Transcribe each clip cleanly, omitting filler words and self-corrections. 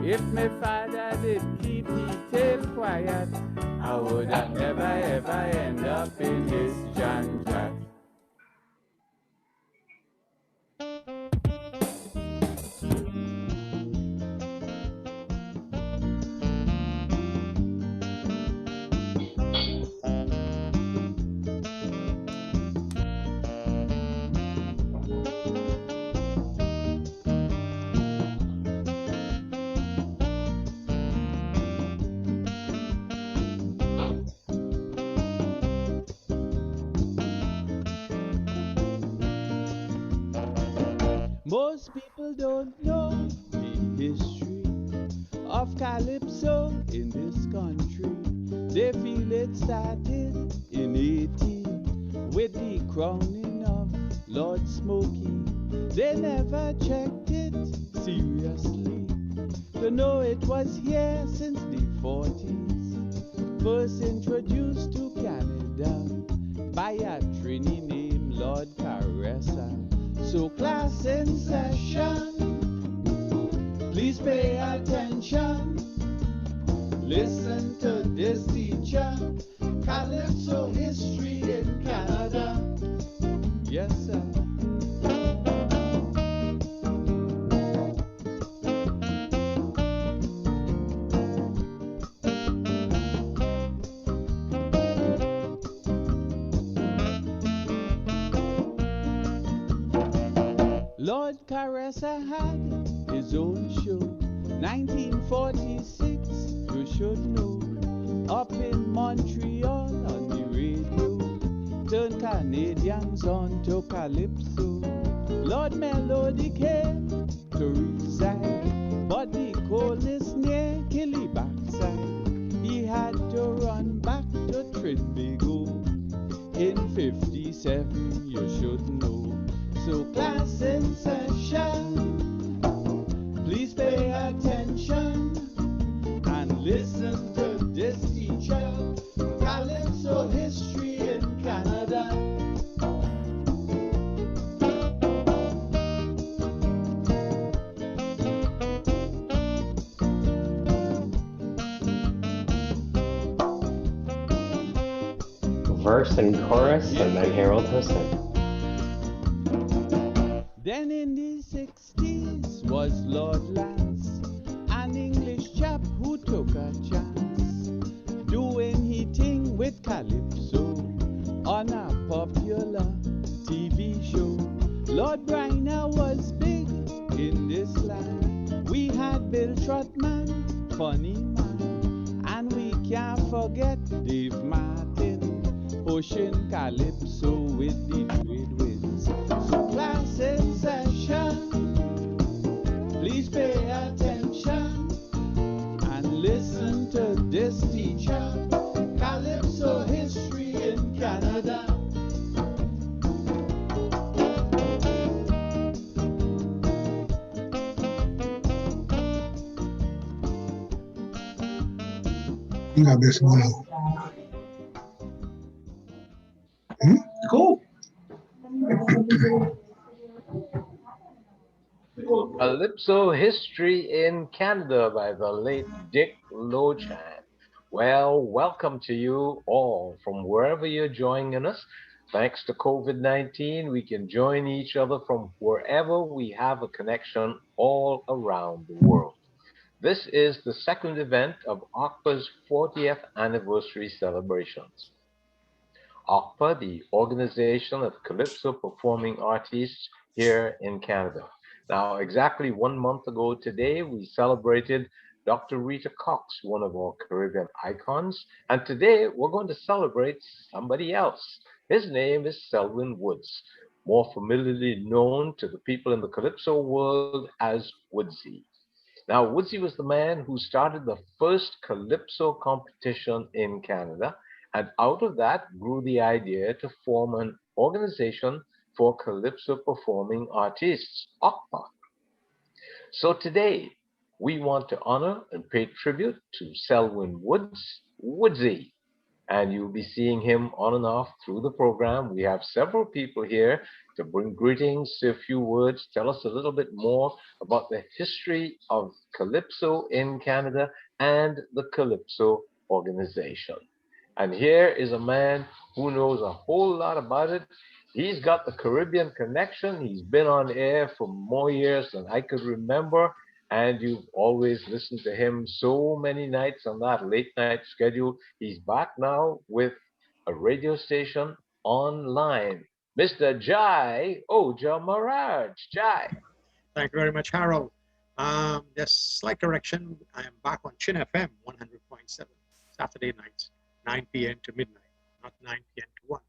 If my father did keep his tail quiet, I would have never ever end up in this jungle. Most people don't know the history of Calypso in this country. They feel it started in 18 with the crowning of Lord Smokey. They never checked it seriously to know it was here since the 40s. First introduced to Canada by a Trini named Lord Caressa. So class in session, please pay attention. Listen to this teacher, Calypso history in Canada. Yes, sir. Lord Caressa had his own show, 1946, you should know, up in Montreal on the radio, turn Canadians on to Calypso. Lord Melody came to reside, but the coldness near Killy backside. He had to run back to Trinbago in 57, you should know. So class in session, please pay attention and listen to this teacher, Calypso history in Canada. Verse and chorus, and then Harold Huston. Then in the 60s was Lord Lance, an English chap who took a chance, doing he thing with Calypso on a popular TV show. Lord Bryner was big in this land. We had Bill Trotman, funny man, and we can't forget Dave Martin, pushing Calypso with the trade winds. So class in session, please pay attention and listen to this teacher, Calypso history in Canada. You got this one. Cool. Calypso History in Canada by the late Dick Lochan. Well, welcome to you all from wherever you're joining us. Thanks to COVID-19, we can join each other from wherever we have a connection all around the world. This is the second event of OCPA's 40th anniversary celebrations. OCPA, the Organization of Calypso Performing Artists here in Canada. Now, exactly 1 month ago today, we celebrated Dr. Rita Cox, one of our Caribbean icons, and today we're going to celebrate somebody else. His name is Selwyn Woods, more familiarly known to the people in the Calypso world as Woodsy. Now, Woodsy was the man who started the first Calypso competition in Canada, and out of that grew the idea to form an organization for Calypso performing artists, OCPA. So today, we want to honor and pay tribute to Selwyn Woods, Woodsy. and you'll be seeing him on and off through the program. We have several people here to bring greetings, say a few words, tell us a little bit more about the history of Calypso in Canada and the Calypso organization. And here is a man who knows a whole lot about it. He's got the Caribbean connection. He's been on air for more years than I could remember. And you've always listened to him so many nights on that late night schedule. He's back now with a radio station online. Mr. Jai Oja Maraj. Jai. Thank you very much, Harold. Just slight correction. I am back on Chin FM 100.7 Saturday nights, 9 p.m. to midnight, not 9 p.m. to 1.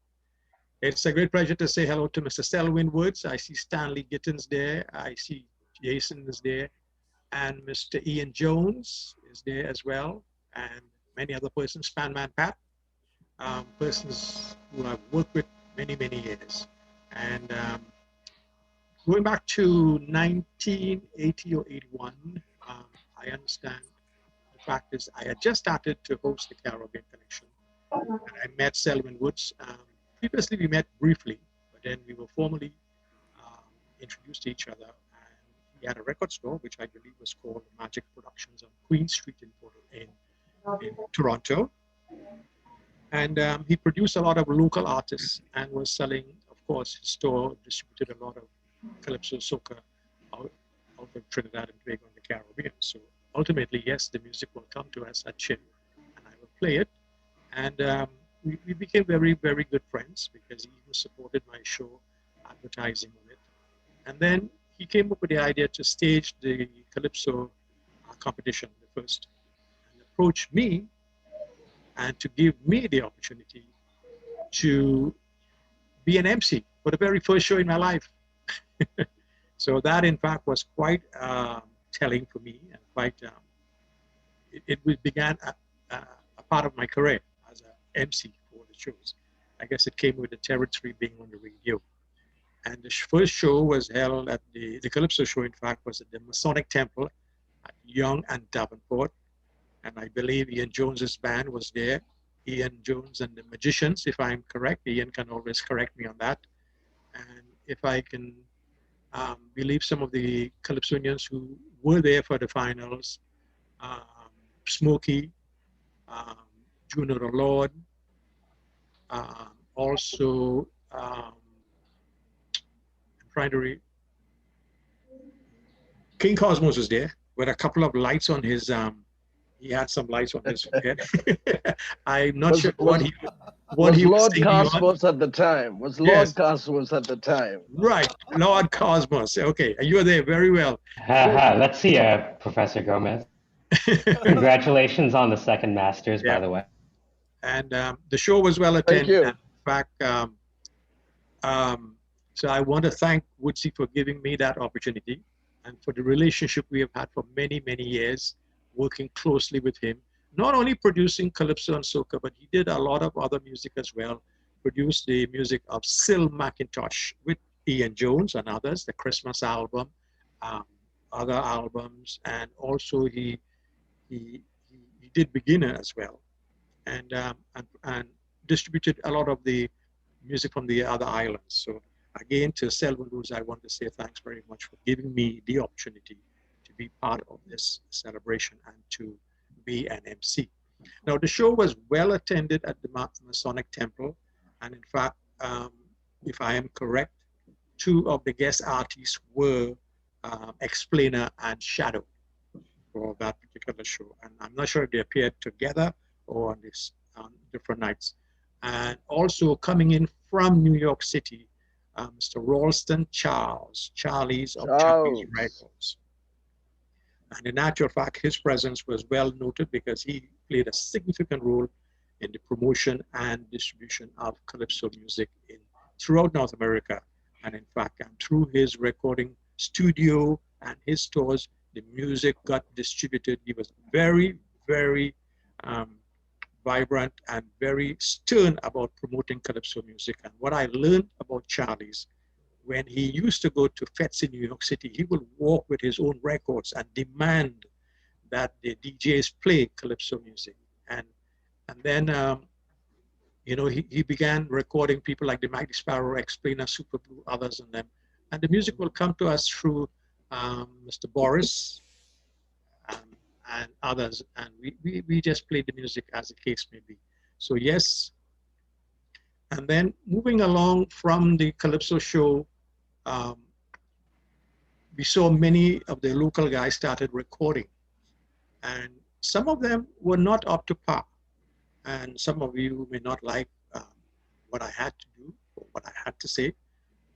It's a great pleasure to say hello to Mr. Selwyn Woods. I see Stanley Gittins there. I see Jason is there. And Mr. Ian Jones is there as well. And many other persons, Spanman Pat, persons who I've worked with many, many years. And going back to 1980 or 81, I understand the fact is I had just started to host the Caribbean Connection. And I met Selwyn Woods. Previously, we met briefly, but then we were formally introduced to each other. And he had a record store, which I believe was called Magic Productions on Queen Street in Toronto. And he produced a lot of local artists and was selling, of course, his store distributed a lot of Calypso soca out of Trinidad and Tobago and the Caribbean. So ultimately, yes, the music will come to us at Chin, and I will play it. And we became very, very good friends because he even supported my show, advertising on it. And then he came up with the idea to stage the Calypso competition, the first, and approached me and to give me the opportunity to be an MC for the very first show in my life. So that, in fact, was quite telling for me, and quite it began a part of my career as an MC for the shows. I guess it came with the territory being on the radio. And the first show was held at the Calypso show, in fact, was at the Masonic Temple at Young and Davenport. And I believe Ian Jones's band was there. Ian Jones and the Magicians, if I'm correct. Ian can always correct me on that. And if I can believe some of the Calypsonians who were there for the finals, Smokey, Junior Lord, also, I'm trying to read, King Cosmos was there with a couple of lights on his, he had some lights on his head. I'm not sure what he was Lord singing Cosmos on. at the time. Was Lord Yes. Cosmos at the time. Right, Lord Cosmos. Okay, you were there very well. Let's see, Professor Gomez. Congratulations on the second Masters, by the way. And the show was well attended. Thank you. And in fact, so I want to thank Woodsy for giving me that opportunity and for the relationship we have had for many, many years, working closely with him, not only producing Calypso and Soca, but he did a lot of other music as well, produced the music of Sil McIntosh with Ian Jones and others, the Christmas album, other albums, and also he did Beginner as well, and distributed a lot of the music from the other islands. So again, to Selwyn Woods, I want to say thanks very much for giving me the opportunity to be part of this celebration and to be an MC. Now, the show was well attended at the Masonic Temple, and in fact, if I am correct, two of the guest artists were Explainer and Shadow for that particular show. And I'm not sure if they appeared together or on different nights. And also coming in from New York City, Mr. Ralston Charlie's of Charlie's Records. And in actual fact, his presence was well noted because he played a significant role in the promotion and distribution of Calypso music throughout North America. And in fact, through his recording studio and his stores, the music got distributed. He was very, very vibrant and very stern about promoting Calypso music. And what I learned about Charlie's, when he used to go to fets in New York City, he would walk with his own records and demand that the DJs play Calypso music. And then you know, he began recording people like the Mighty Sparrow, Explainer, Super Blue, others, and them. And the music will come to us through Mr. Boris and others. And we just played the music as the case may be. So yes. And then moving along from the Calypso show, we saw many of the local guys started recording. And some of them were not up to par. And some of you may not like what I had to do or what I had to say.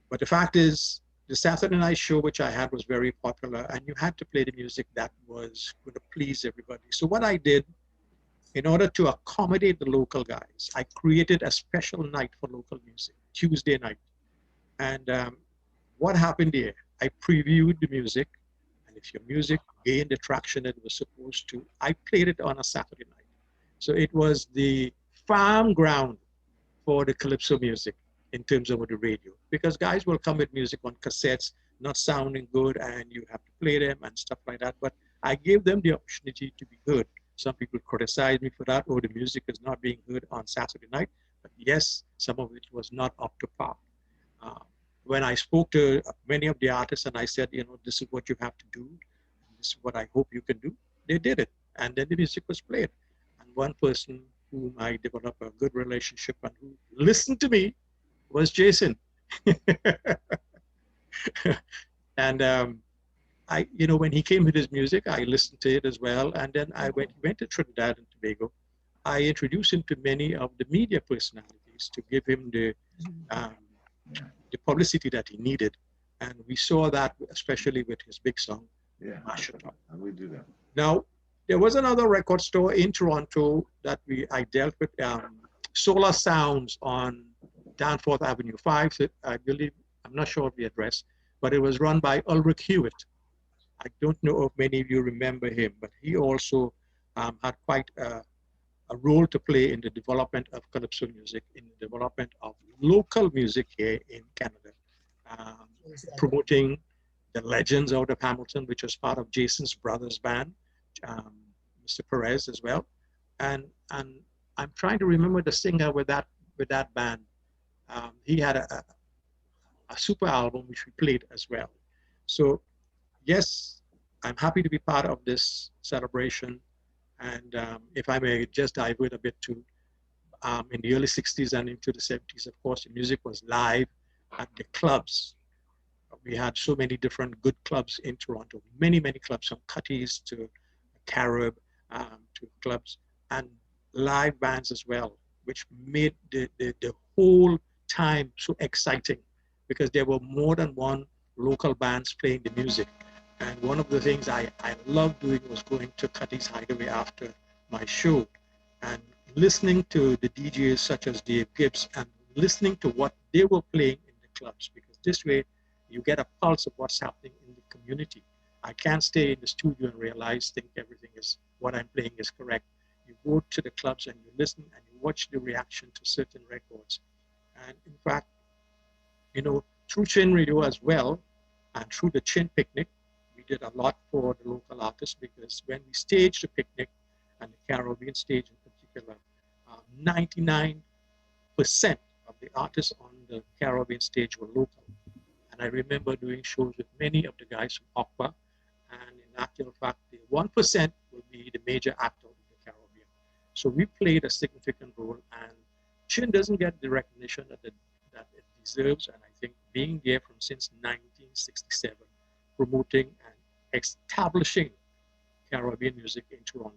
But the fact is, the Saturday night show, which I had, was very popular, and you had to play the music that was going to please everybody. So what I did, in order to accommodate the local guys, I created a special night for local music, Tuesday night. And what happened there? I previewed the music, and if your music gained the traction it was supposed to, I played it on a Saturday night. So it was the farm ground for the Calypso music in terms of the radio, because guys will come with music on cassettes, not sounding good, and you have to play them and stuff like that. But I gave them the opportunity to be heard. Some people criticize me for that, oh, the music is not being heard on Saturday night. But yes, some of it was not up to par. When I spoke to many of the artists and I said, you know, this is what you have to do, this is what I hope you can do, they did it. And then the music was played. And one person whom I developed a good relationship and who listened to me was Jason. And I, you know, when he came with his music, I listened to it as well. And then he went to Trinidad and Tobago. I introduced him to many of the media personalities to give him the publicity that he needed. And we saw that especially with his big song, Mash It Up. And we do that. Now, there was another record store in Toronto that I dealt with, Solar Sounds on Danforth Avenue 5. I believe, I'm not sure of the address, but it was run by Ulrich Hewitt. I don't know if many of you remember him, but he also had quite a role to play in the development of Calypso music, in the development of local music here in Canada, promoting the Legends out of Hamilton, which was part of Jason's brother's band, Mr. Perez as well. And I'm trying to remember the singer with that band. He had a super album which we played as well. So yes, I'm happy to be part of this celebration. And if I may just divert a bit to, in the early 60s and into the 70s, of course, the music was live at the clubs. We had so many different good clubs in Toronto, many clubs, from Cutties to Carib, to clubs, and live bands as well, which made the whole time so exciting, because there were more than one local bands playing the music. And one of the things I loved doing was going to Cutties Hideaway after my show and listening to the DJs such as Dave Gibbs and listening to what they were playing in the clubs, because this way you get a pulse of what's happening in the community. I can't stay in the studio and think everything is, what I'm playing is correct. You go to the clubs and you listen and you watch the reaction to certain records. And in fact, you know, through Chin Radio as well, and through the Chin Picnic, we did a lot for the local artists, because when we staged the picnic, and the Caribbean stage in particular, 99% of the artists on the Caribbean stage were local. And I remember doing shows with many of the guys from OCPA, and in actual fact, the 1% will be the major actor of the Caribbean. So we played a significant role, and Chin doesn't get the recognition that it deserves. And I think being there since 1967, promoting and establishing Caribbean music in Toronto,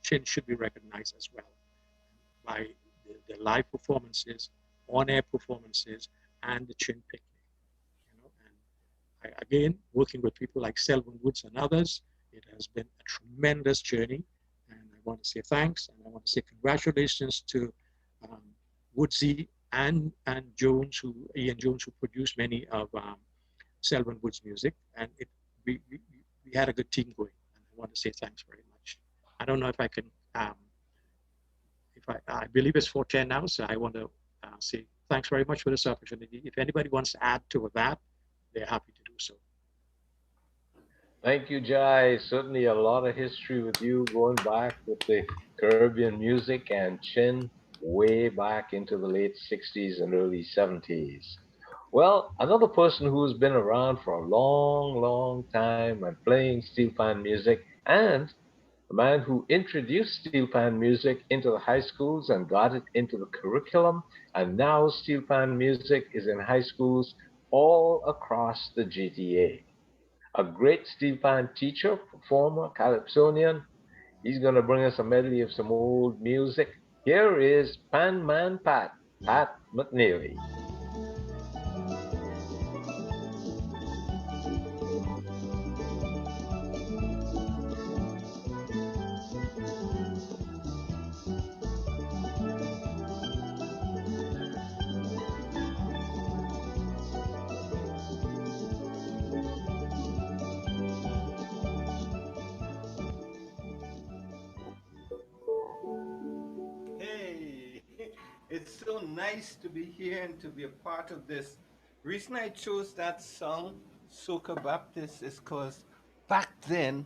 Chin should be recognized as well by the live performances, on-air performances, and the Chin Picnic. You know, and again, working with people like Selwyn Woods and others, it has been a tremendous journey. And I want to say thanks, and I want to say congratulations to Woodsy and Jones, Ian Jones, who produced many of Selwyn Woods' music, and we had a good team going. And I want to say thanks very much. I don't know if I can, I believe it's 4:10 now, so I want to say thanks very much for this opportunity. If anybody wants to add to that, they're happy to do so. Thank you, Jai. Certainly a lot of history with you going back with the Caribbean music and Chin way back into the late 60s and early 70s. Well, another person who's been around for a long, long time and playing steel pan music, and the man who introduced steel pan music into the high schools and got it into the curriculum, and now steel pan music is in high schools all across the GTA. A great steel pan teacher, performer, calypsonian. He's going to bring us a medley of some old music. Here is Pan Man Pat McNeely. Hey, it's so nice to be here and to be a part of this. Reason I chose that song, Soca Baptist, is because back then,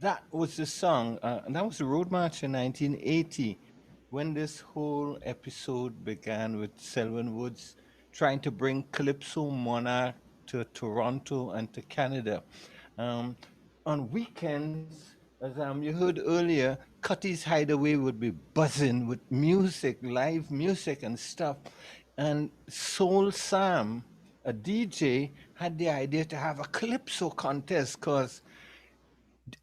that was the song, and that was the Road March in 1980, when this whole episode began with Selwyn Woods trying to bring Calypso Monarch to Toronto and to Canada. Um, on weekends, as you heard earlier, Cutty's Hideaway would be buzzing with music, live music and stuff. And Soul Sam, a DJ, had the idea to have a Calypso contest because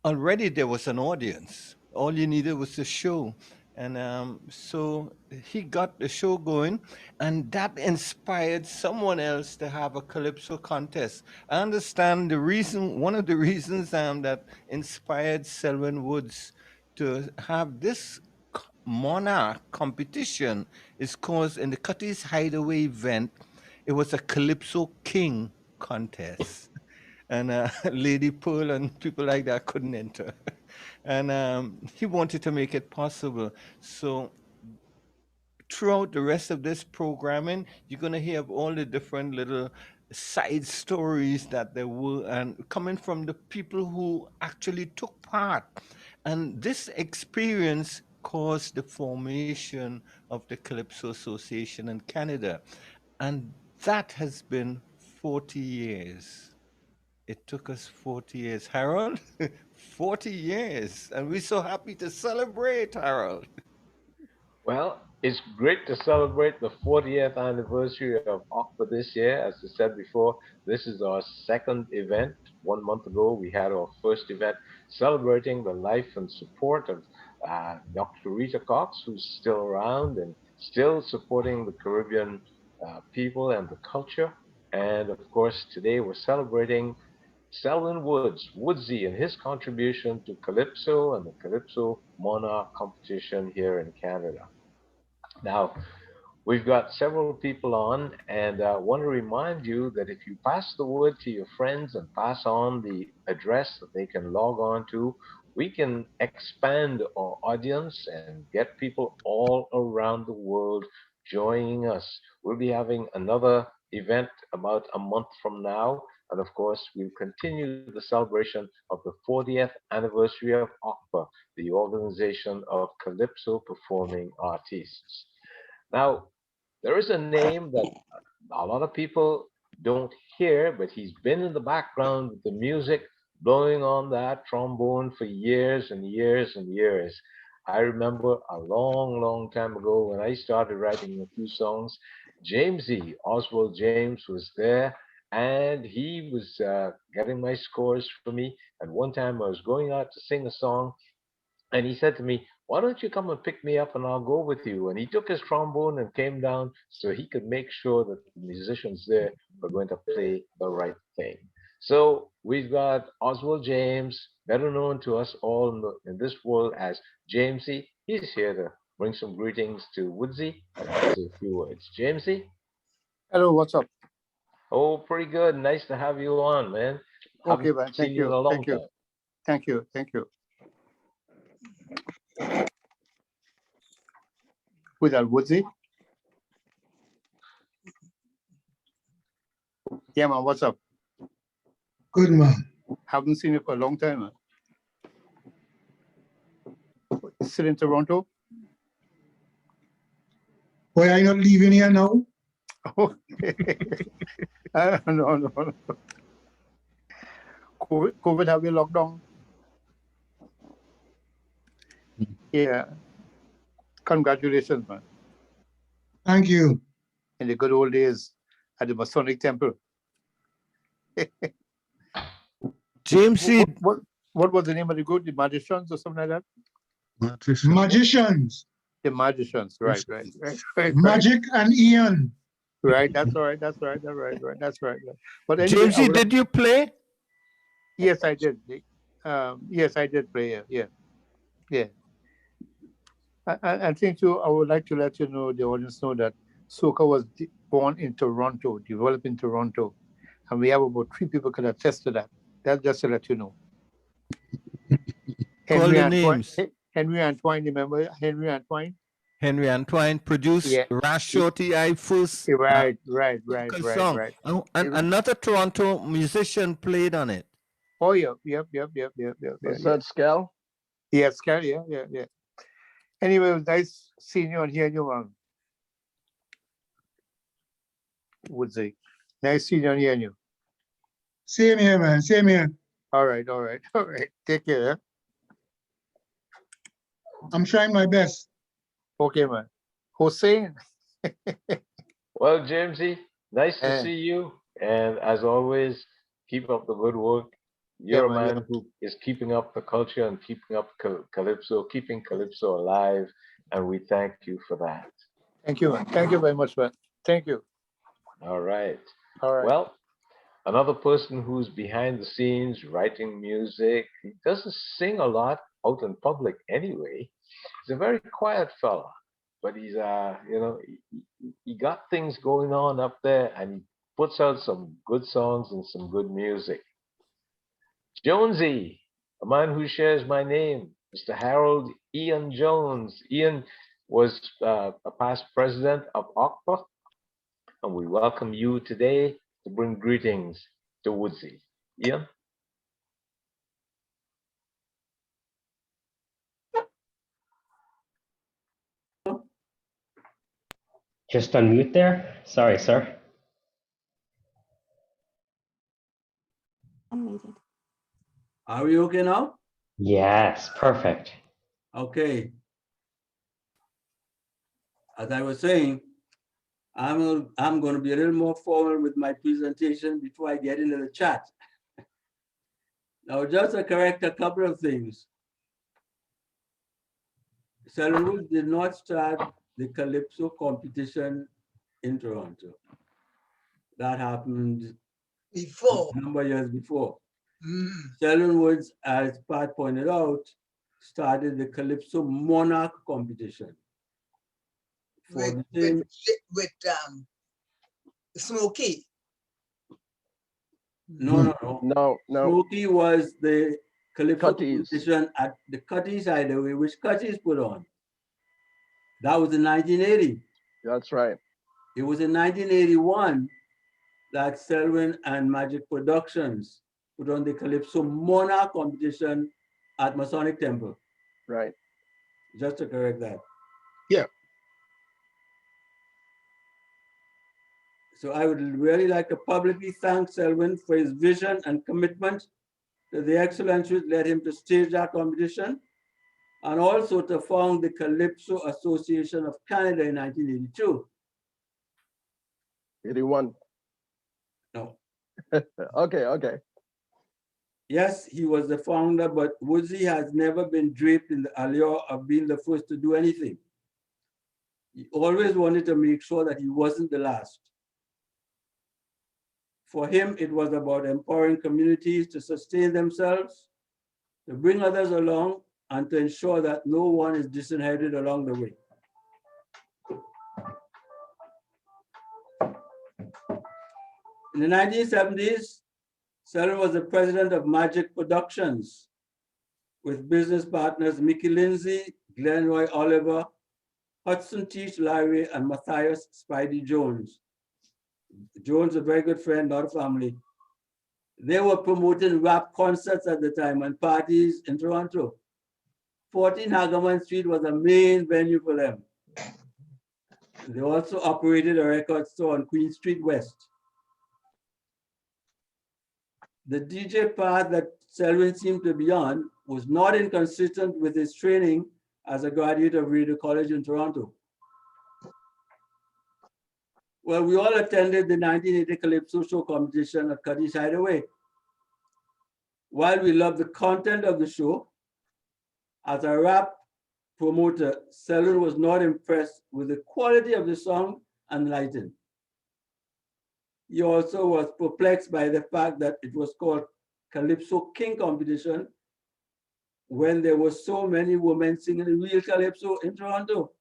already there was an audience. All you needed was a show. And so he got the show going, and that inspired someone else to have a calypso contest. I understand the reason, one of the reasons that inspired Selwyn Woods to have this monarch competition is because in the Cutty's Hideaway event, it was a Calypso King contest. And Lady Pearl and people like that couldn't enter. And he wanted to make it possible. So throughout the rest of this programming, you're going to hear of all the different little side stories that there were, and coming from the people who actually took part. And this experience caused the formation of the Calypso Association in Canada. And that has been 40 years. It took us 40 years. Harold, 40 years. And we're so happy to celebrate, Harold. Well, it's great to celebrate the 40th anniversary of OCPA this year. As I said before, this is our second event. 1 month ago, we had our first event celebrating the life and support of Dr. Rita Cox, who's still around and still supporting the Caribbean people and the culture. And of course, today we're celebrating Selwyn Woods, Woodsy, and his contribution to Calypso and the Calypso Monarch competition here in Canada. Now, we've got several people on, and I want to remind you that if you pass the word to your friends and pass on the address that they can log on to, we can expand our audience and get people all around the world joining us. We'll be having another event about a month from now. And of course, we'll continue the celebration of the 40th anniversary of OCPA, the Organization of Calypso Performing Artists. Now, there is a name that a lot of people don't hear, but he's been in the background with the music, blowing on that trombone for years and years and years. I remember a long, long time ago when I started writing a few songs, Jamesy, Oswald James, was there, and he was getting my scores for me. And one time I was going out to sing a song, and he said to me, "Why don't you come and pick me up and I'll go with you?" And he took his trombone and came down so he could make sure that the musicians there were going to play the right thing. So we've got Oswald James, better known to us all in this world as Jamesy. He's here to bring some greetings to Woodsy and say a few words. Jamesy? Hello, what's up? Oh, pretty good. Nice to have you on, man. Okay, Haven't man. seen Thank you in you. a long Thank you. time. Thank you. Thank you. Who's that? Woodsy? Yeah, man. What's up? Good man. Haven't seen you for a long time, man. Still in Toronto? Why are you not leaving here now? Oh, no. COVID have you locked down? Yeah. Congratulations, man. Thank you. In the good old days at the Masonic Temple. James C. What was the name of the group? The Magicians or something like that? Magicians. The Magicians, right. Magic and Ian. Right, that's right. But anyway, James C. Did you play? Yes, I did. Yes, I did play. Yeah. I think too. I would like to let you know, the audience know that soca was born in Toronto, developed in Toronto, and we have about 3 people can attest to that. That's just to let you know. Call the names. Henry Antoine, remember Henry Antoine? Henry Antoine produced Rash Shorty I first. Right. Song. And another Toronto musician played on it. Oh yeah, yep. Was that Scal? Yeah, Scal, yeah. Anyway, it was nice seeing you and hearing you, man. Woodsy. Nice seeing you and hearing you. Same here, man. Same here. All right. Take care. Eh? I'm trying my best. Okay, man. Hussein. Well, Jamesy, nice to see you. And as always, keep up the good work. You're a man who is keeping up the culture and keeping up Calypso, keeping Calypso alive. And we thank you for that. Thank you, man. Thank you very much, man. Thank you. All right. Well, another person who's behind the scenes writing music. He doesn't sing a lot out in public anyway. He's a very quiet fella, but he's he got things going on up there, and he puts out some good songs and some good music. Jonesy, a man who shares my name, Mr. Harold Ian Jones. Ian was a past president of OCPA, and we welcome you today to bring greetings to Woodsy. Ian? Just unmute there. Sorry, sir. Unmuted. Are we okay now? Yes, perfect. Okay. As I was saying, I'm going to be a little more formal with my presentation before I get into the chat. Now, just to correct a couple of things. Selwyn did not start the Calypso competition in Toronto. That happened before, a number of years before. Selwyn Woods, as Pat pointed out, started the Calypso Monarch competition. With Smokey. No. Smokey was the Calypso competition at the Cutties Hideaway, which Cutties put on. That was in 1980. That's right. It was in 1981 that Selwyn and Magic Productions put on the Calypso Monarch competition at Masonic Temple. Right. Just to correct that. Yeah. So I would really like to publicly thank Selwyn for his vision and commitment to the excellence which led him to stage that competition, and also to found the Calypso Association of Canada in 1982. 81. No. Okay. Yes, he was the founder, but Woodsy has never been draped in the allure of being the first to do anything. He always wanted to make sure that he wasn't the last. For him, it was about empowering communities to sustain themselves, to bring others along, and to ensure that no one is disinherited along the way. In the 1970s, Selwyn was the president of Magic Productions with business partners Mickey Lindsay, Glenroy Oliver, Hudson Teach Larry, and Matthias Spidey Jones. Jones, a very good friend, not a family. They were promoting rap concerts at the time and parties in Toronto. 14 Hagaman Street was a main venue for them. They also operated a record store on Queen Street West. The DJ path that Selwyn seemed to be on was not inconsistent with his training as a graduate of Radio College in Toronto. Well, we all attended the 1980 Calypso Show competition at Cuddy's Hideaway. While we loved the content of the show, as a rap promoter, Selwyn was not impressed with the quality of the song and lighting. He also was perplexed by the fact that it was called Calypso King competition when there were so many women singing real Calypso in Toronto.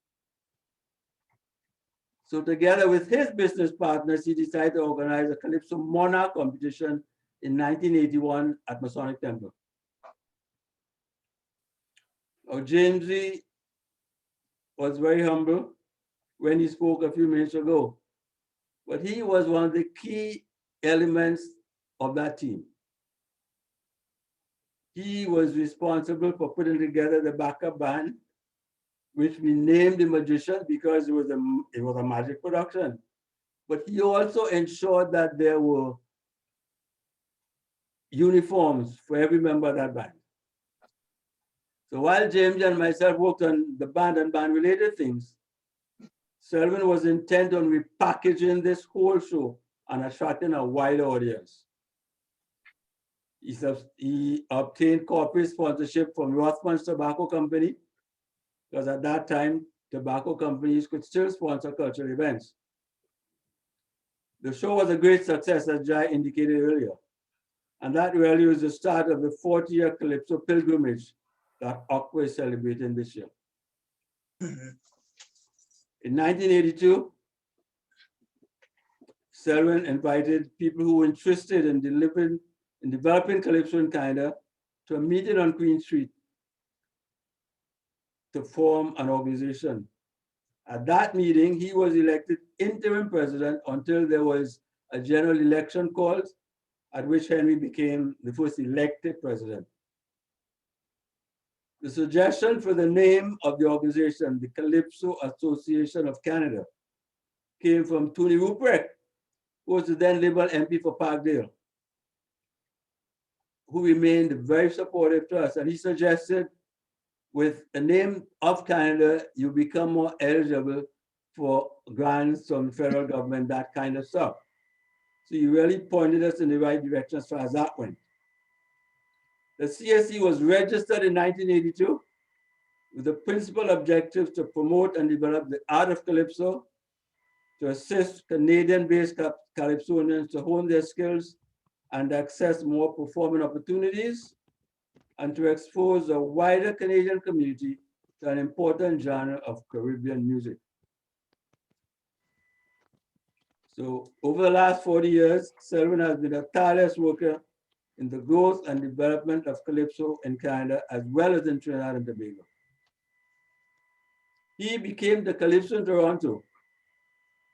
So together with his business partners, he decided to organize a Calypso Monarch competition in 1981 at Masonic Temple. Now, Jamesy was very humble when he spoke a few minutes ago, but he was one of the key elements of that team. He was responsible for putting together the backup band, which we named the Magicians because it was a magic production. But he also ensured that there were uniforms for every member of that band. So while James and myself worked on the band and band-related things, Selwyn was intent on repackaging this whole show and attracting a wider audience. He obtained corporate sponsorship from Rothman's Tobacco Company, because at that time, tobacco companies could still sponsor cultural events. The show was a great success, as Jai indicated earlier. And that really was the start of the 40-year Calypso pilgrimage that OCPA is celebrating this year. In 1982, Selwyn invited people who were interested in developing Calypso in Canada to a meeting on Queen Street to form an organization. At that meeting, he was elected interim president until there was a general election called, at which Henry became the first elected president. The suggestion for the name of the organization, the Calypso Association of Canada, came from Tony Ruprecht, who was the then Liberal MP for Parkdale, who remained very supportive to us. And he suggested, with the name of Canada, you become more eligible for grants from the federal government, that kind of stuff. So he really pointed us in the right direction as far as that went. The CSC was registered in 1982 with the principal objectives to promote and develop the art of Calypso, to assist Canadian-based Calypsonians to hone their skills and access more performing opportunities, and to expose a wider Canadian community to an important genre of Caribbean music. So over the last 40 years, Selwyn has been a tireless worker in the growth and development of Calypso in Canada, as well as in Trinidad and Tobago. He became the Calypso in Toronto,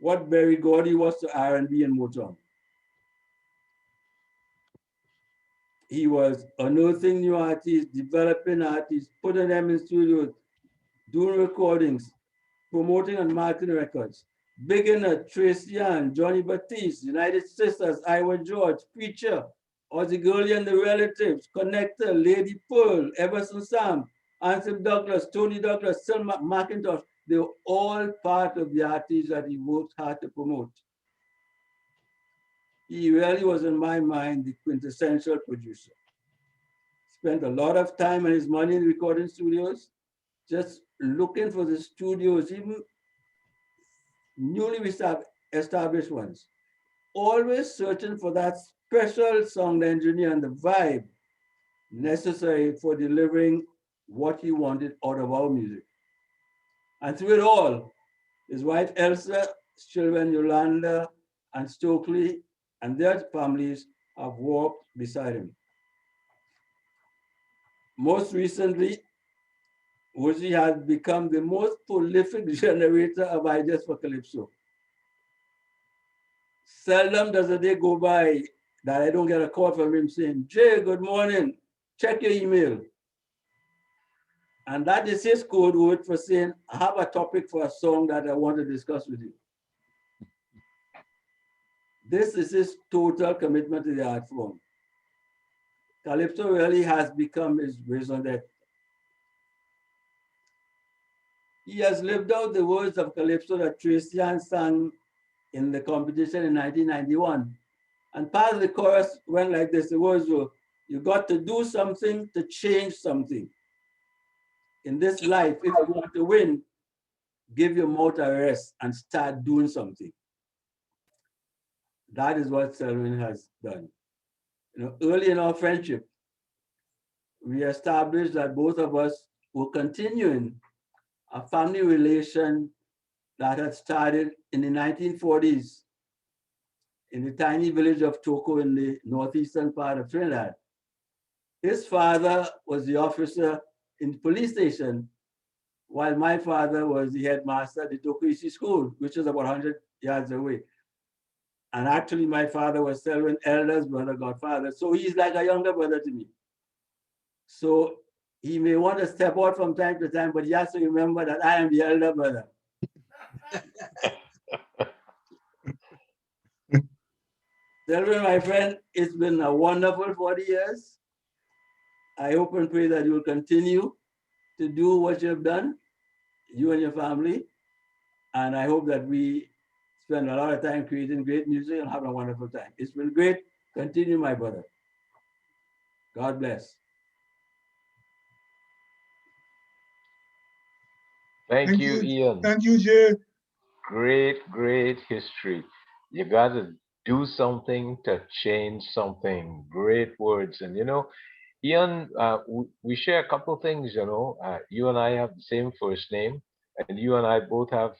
what Berry Gordy was to R&B and Motown. He was unearthing new artists, developing artists, putting them in studios, doing recordings, promoting and marketing records. Beginner, Tracy Ann, Johnny Batiste, United Sisters, Iowa George, Preacher, Ozzy Gurley and the Relatives, Connector, Lady Pearl, Everson Sam, Anselm Douglas, Tony Douglas, Selma McIntosh. They were all part of the artists that he worked hard to promote. He really was, in my mind, the quintessential producer. Spent a lot of time and his money in recording studios, just looking for the studios, even newly established ones. Always searching for that special sound engineer and the vibe necessary for delivering what he wanted out of our music. And through it all, his wife Elsa, his children Yolanda and Stokely, and their families have walked beside him. Most recently, Woodsy has become the most prolific generator of ideas for Calypso. Seldom does a day go by that I don't get a call from him saying, Jay, good morning, check your email. And that is his code word for saying, I have a topic for a song that I want to discuss with you. This is his total commitment to the art form. Calypso really has become his raison d'etre. He has lived out the words of Calypso that Tracian sang in the competition in 1991. And part of the chorus went like this. The words were, you got to do something to change something. In this life, if you want to win, give your mouth a rest and start doing something. That is what Selwyn has done. You know, early in our friendship, we established that both of us were continuing a family relation that had started in the 1940s in the tiny village of Toko in the northeastern part of Trinidad. His father was the officer in the police station, while my father was the headmaster at the Toko East School, which is about 100 yards away. And actually, my father was Selwyn's eldest brother, godfather. So he's like a younger brother to me. So he may want to step out from time to time, but he has to remember that I am the elder brother. Selwyn, my friend, it's been a wonderful 40 years. I hope and pray that you will continue to do what you've done, you and your family. And I hope that we spend a lot of time creating great music and have a wonderful time. It's been great. Continue, my brother. God bless. Thank you, Ian. Thank you, Jay. Great, great history. You got to do something to change something. Great words. And, you know, Ian, we share a couple things, you know. You and I have the same first name, and you and I both have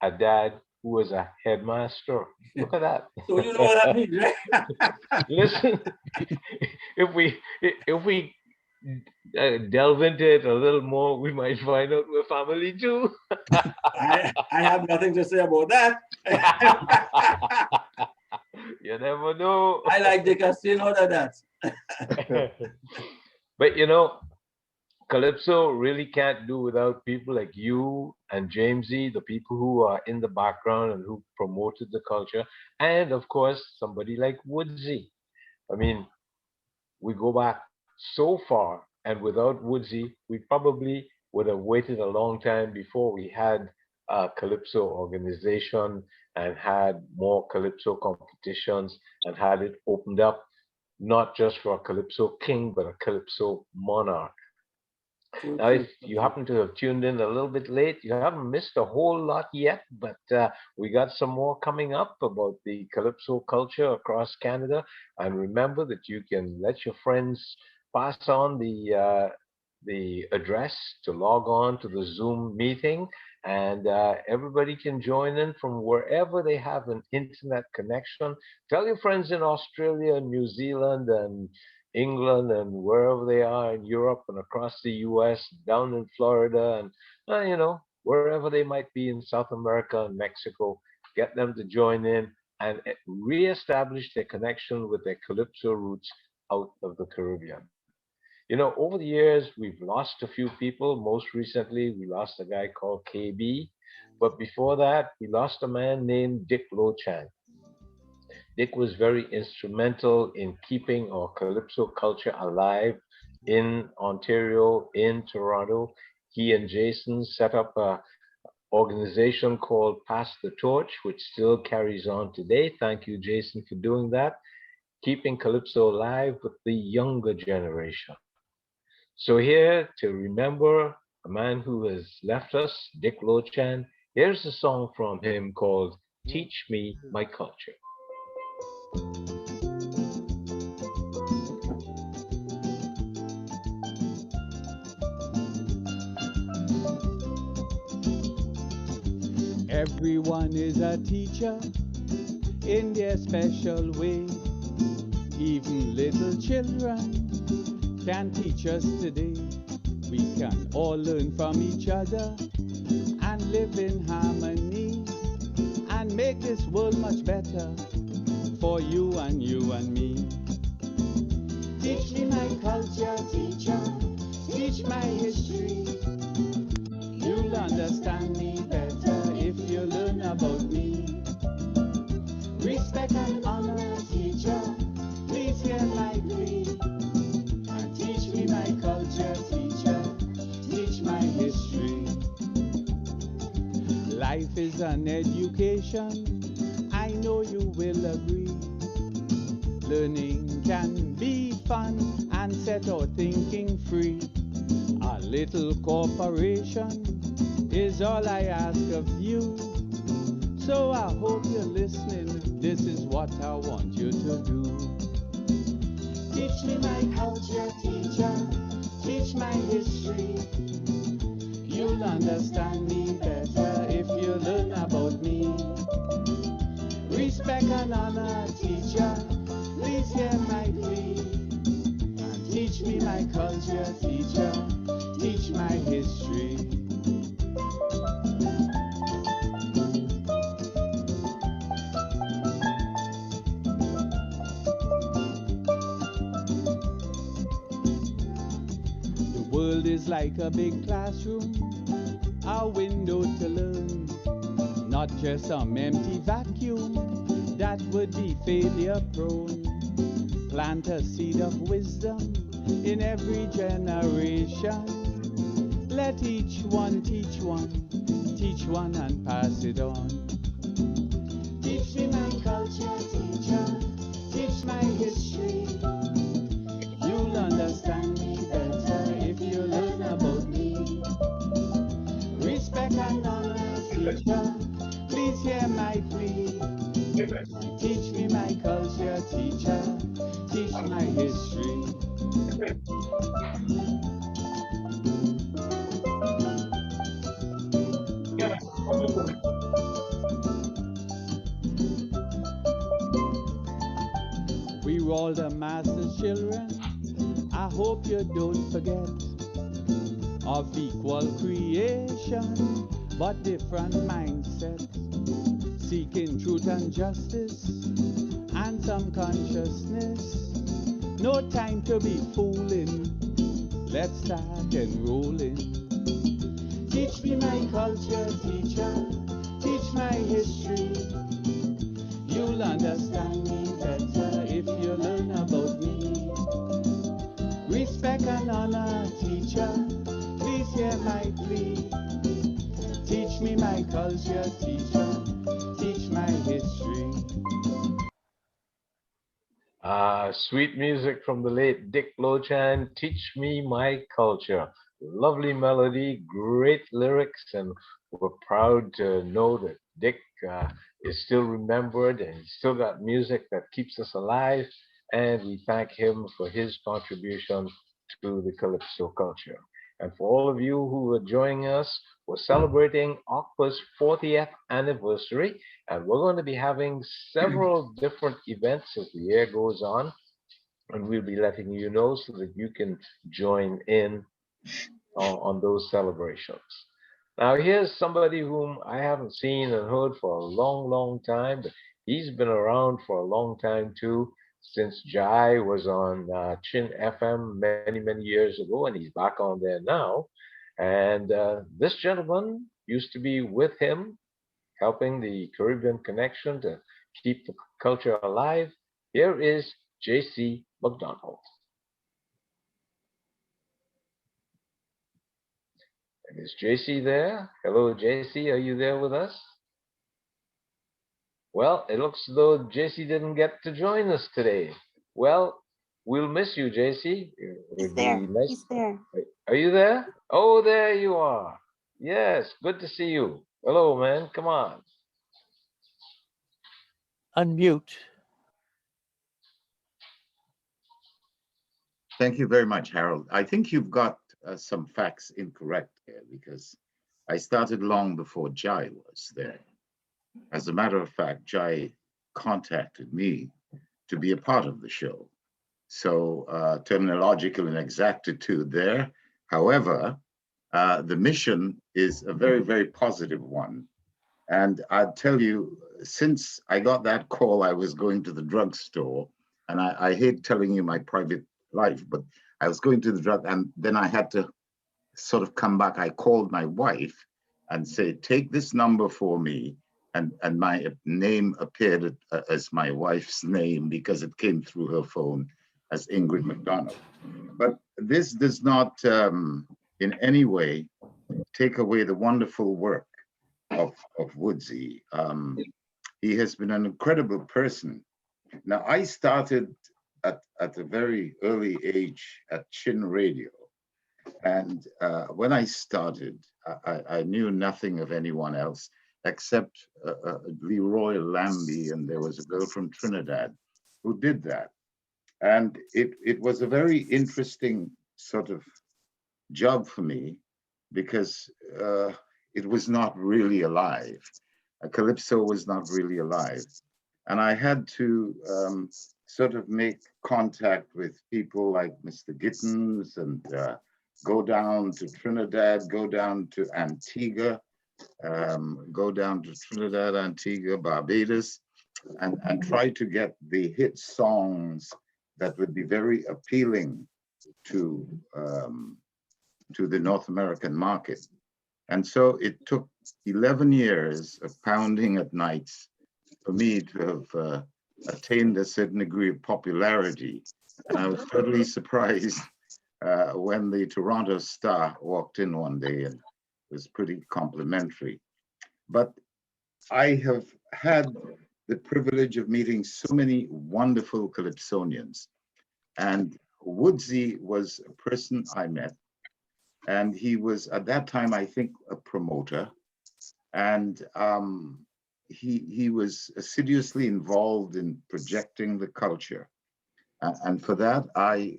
a dad who was a headmaster. Look at that. So you know what that means, right? Listen, if we delve into it a little more, we might find out we're family too. I have nothing to say about that. You never know. I like the casino than that. But you know, Calypso really can't do without people like you and Jamesy, the people who are in the background and who promoted the culture, and of course somebody like Woodsy. I mean, we go back so far, and without Woodsy, we probably would have waited a long time before we had a Calypso organization and had more Calypso competitions and had it opened up, not just for a Calypso king, but a Calypso monarch. Now, if you happen to have tuned in a little bit late, you haven't missed a whole lot yet, but we got some more coming up about the Calypso culture across Canada. And remember that you can let your friends pass on the address to log on to the Zoom meeting, and everybody can join in from wherever they have an internet connection. Tell your friends in Australia, New Zealand, and England, and wherever they are in Europe and across the US, down in Florida, and you know, wherever they might be in South America and Mexico, get them to join in and reestablish their connection with their Calypso roots out of the Caribbean. You know, over the years, we've lost a few people. Most recently, we lost a guy called KB. But before that, we lost a man named Dick Lochan. Dick was very instrumental in keeping our Calypso culture alive in Ontario, in Toronto. He and Jason set up an organization called Pass the Torch, which still carries on today. Thank you, Jason, for doing that, keeping Calypso alive with the younger generation. So here, to remember a man who has left us, Dick Lochan, here's a song from him called Teach Me My Culture. Everyone is a teacher in their special way. Even little children can teach us today. We can all learn from each other and live in harmony and make this world much better for you and me. Teach me my culture, teacher, teach my history. You'll understand me better if you learn about me. Respect and honor, teacher, please hear my plea. And teach me my culture, teacher, teach my history. Life is an education, I know you will agree. Learning can be fun and set our thinking free. A little cooperation is all I ask of you. So I hope you're listening, this is what I want you to do. Teach me my culture, teacher, teach my history. You'll understand me better if you learn about me. Respect and honor, teacher, please hear my plea. And teach me my culture, teacher, teach my history. The world is like a big classroom, a window to learn, not just some empty vacuum that would be failure prone. Plant a seed of wisdom in every generation. Let each one teach one and pass it on. Teach me my culture, teacher, teach my history. You'll understand me better if you learn about me. Respect and honor, teacher, please hear my plea. Teach me my culture, teacher, teach my history. We're all the master's children, I hope you don't forget, of equal creation, but different mindsets, seeking truth and justice, and some consciousness. No time to be fooling, let's start enrolling. Teach me my culture, teacher, teach my history. You'll understand me better if you learn about me. Respect and honor, teacher, please hear my plea. Teach me my culture, teacher, teach my history. Sweet music from the late Dick Lochan, Teach Me My Culture. Lovely melody, great lyrics, and we're proud to know that Dick is still remembered and he's still got music that keeps us alive, and we thank him for his contribution to the Calypso culture. And for all of you who are joining us, we're celebrating OCPA's 40th anniversary, and we're going to be having several different events as the year goes on, and we'll be letting you know so that you can join in on those celebrations. Now, here's somebody whom I haven't seen and heard for a long, long time, but he's been around for a long time too, since Jai was on Chin FM many, many years ago, and he's back on there now. And this gentleman used to be with him, helping the Caribbean Connection to keep the culture alive. Here is J.C. McDonald. And is JC there? Hello, JC. Are you there with us? Well, it looks as though JC didn't get to join us today. Well, we'll miss you, JC. He's there. Nice. He's there. Are you there? Oh, there you are. Yes, good to see you. Hello, man. Come on. Unmute. Thank you very much, Harold. I think you've got some facts incorrect here, because I started long before Jai was there. As a matter of fact, Jai contacted me to be a part of the show. So terminological inexactitude there. However, the mission is a very, very positive one. And I'll tell you, since I got that call, I was going to the drugstore, and I hate telling you my private life, but I was going to the drug, and then I had to sort of come back. I called my wife and said, take this number for me. And my name appeared as my wife's name because it came through her phone as Ingrid McDonald. But this does not in any way take away the wonderful work of Woodsy. He has been an incredible person. Now, I started at a very early age at Chin Radio. And when I started, I knew nothing of anyone else except Leroy Lambie, and there was a girl from Trinidad who did that. And it was a very interesting sort of job for me because it was not really alive. Calypso was not really alive. And I had to sort of make contact with people like Mr. Gittins and go down to Trinidad, go down to Antigua, go down to Trinidad, Antigua, Barbados, and try to get the hit songs that would be very appealing to the North American market. And so it took 11 years of pounding at nights for me to have attained a certain degree of popularity. And I was totally surprised when the Toronto Star walked in one day and was pretty complimentary. But I have had the privilege of meeting so many wonderful Calypsonians. And Woodsy was a person I met. And he was, at that time, I think, a promoter. And he was assiduously involved in projecting the culture. And for that, I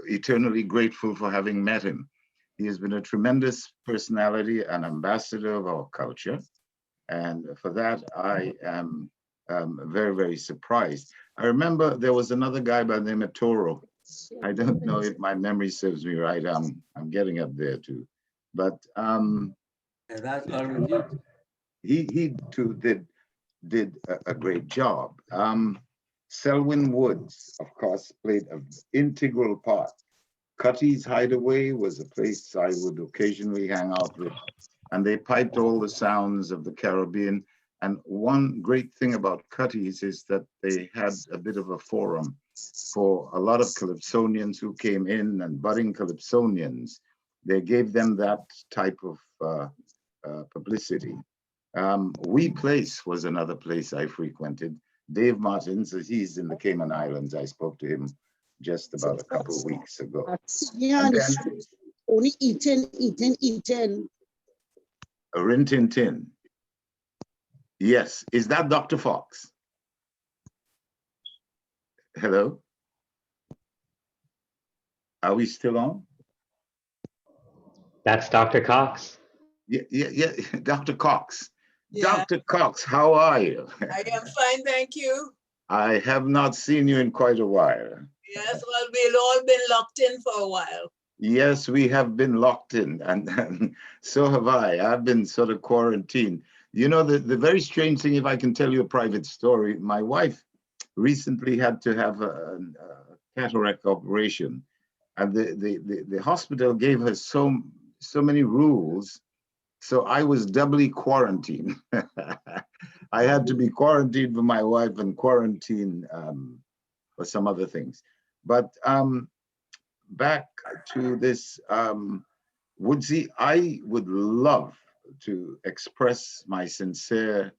eternally grateful for having met him. He has been a tremendous personality, an ambassador of our culture. And for that, I am very, very surprised. I remember there was another guy by the name of Toro. I don't know if my memory serves me right. I'm getting up there too. But that's already. He too did a great job. Selwyn Woods, of course, played an integral part. Cutty's Hideaway was a place I would occasionally hang out with, and they piped all the sounds of the Caribbean. And one great thing about Cutty's is that they had a bit of a forum for a lot of Calypsonians who came in and budding Calypsonians. They gave them that type of publicity. We Place was another place I frequented. Dave Martins, he's in the Cayman Islands. I spoke to him just about a couple of weeks ago. Yeah, only eating. Rin Tin Tin. Yes, is that Dr. Fox? Hello? Are we still on? That's Dr. Cox. Yeah, Dr. Cox. Yeah. Dr. Cox, how are you? I am fine, thank you. I have not seen you in quite a while. Yes, well, we've all been locked in for a while. Yes, we have been locked in, and so have I. I've been sort of quarantined. You know, the very strange thing, if I can tell you a private story, my wife recently had to have a cataract operation, and the hospital gave her so many rules. So I was doubly quarantined. I had to be quarantined for my wife and quarantined for some other things. But back to this, Woodsy, I would love to express my sincere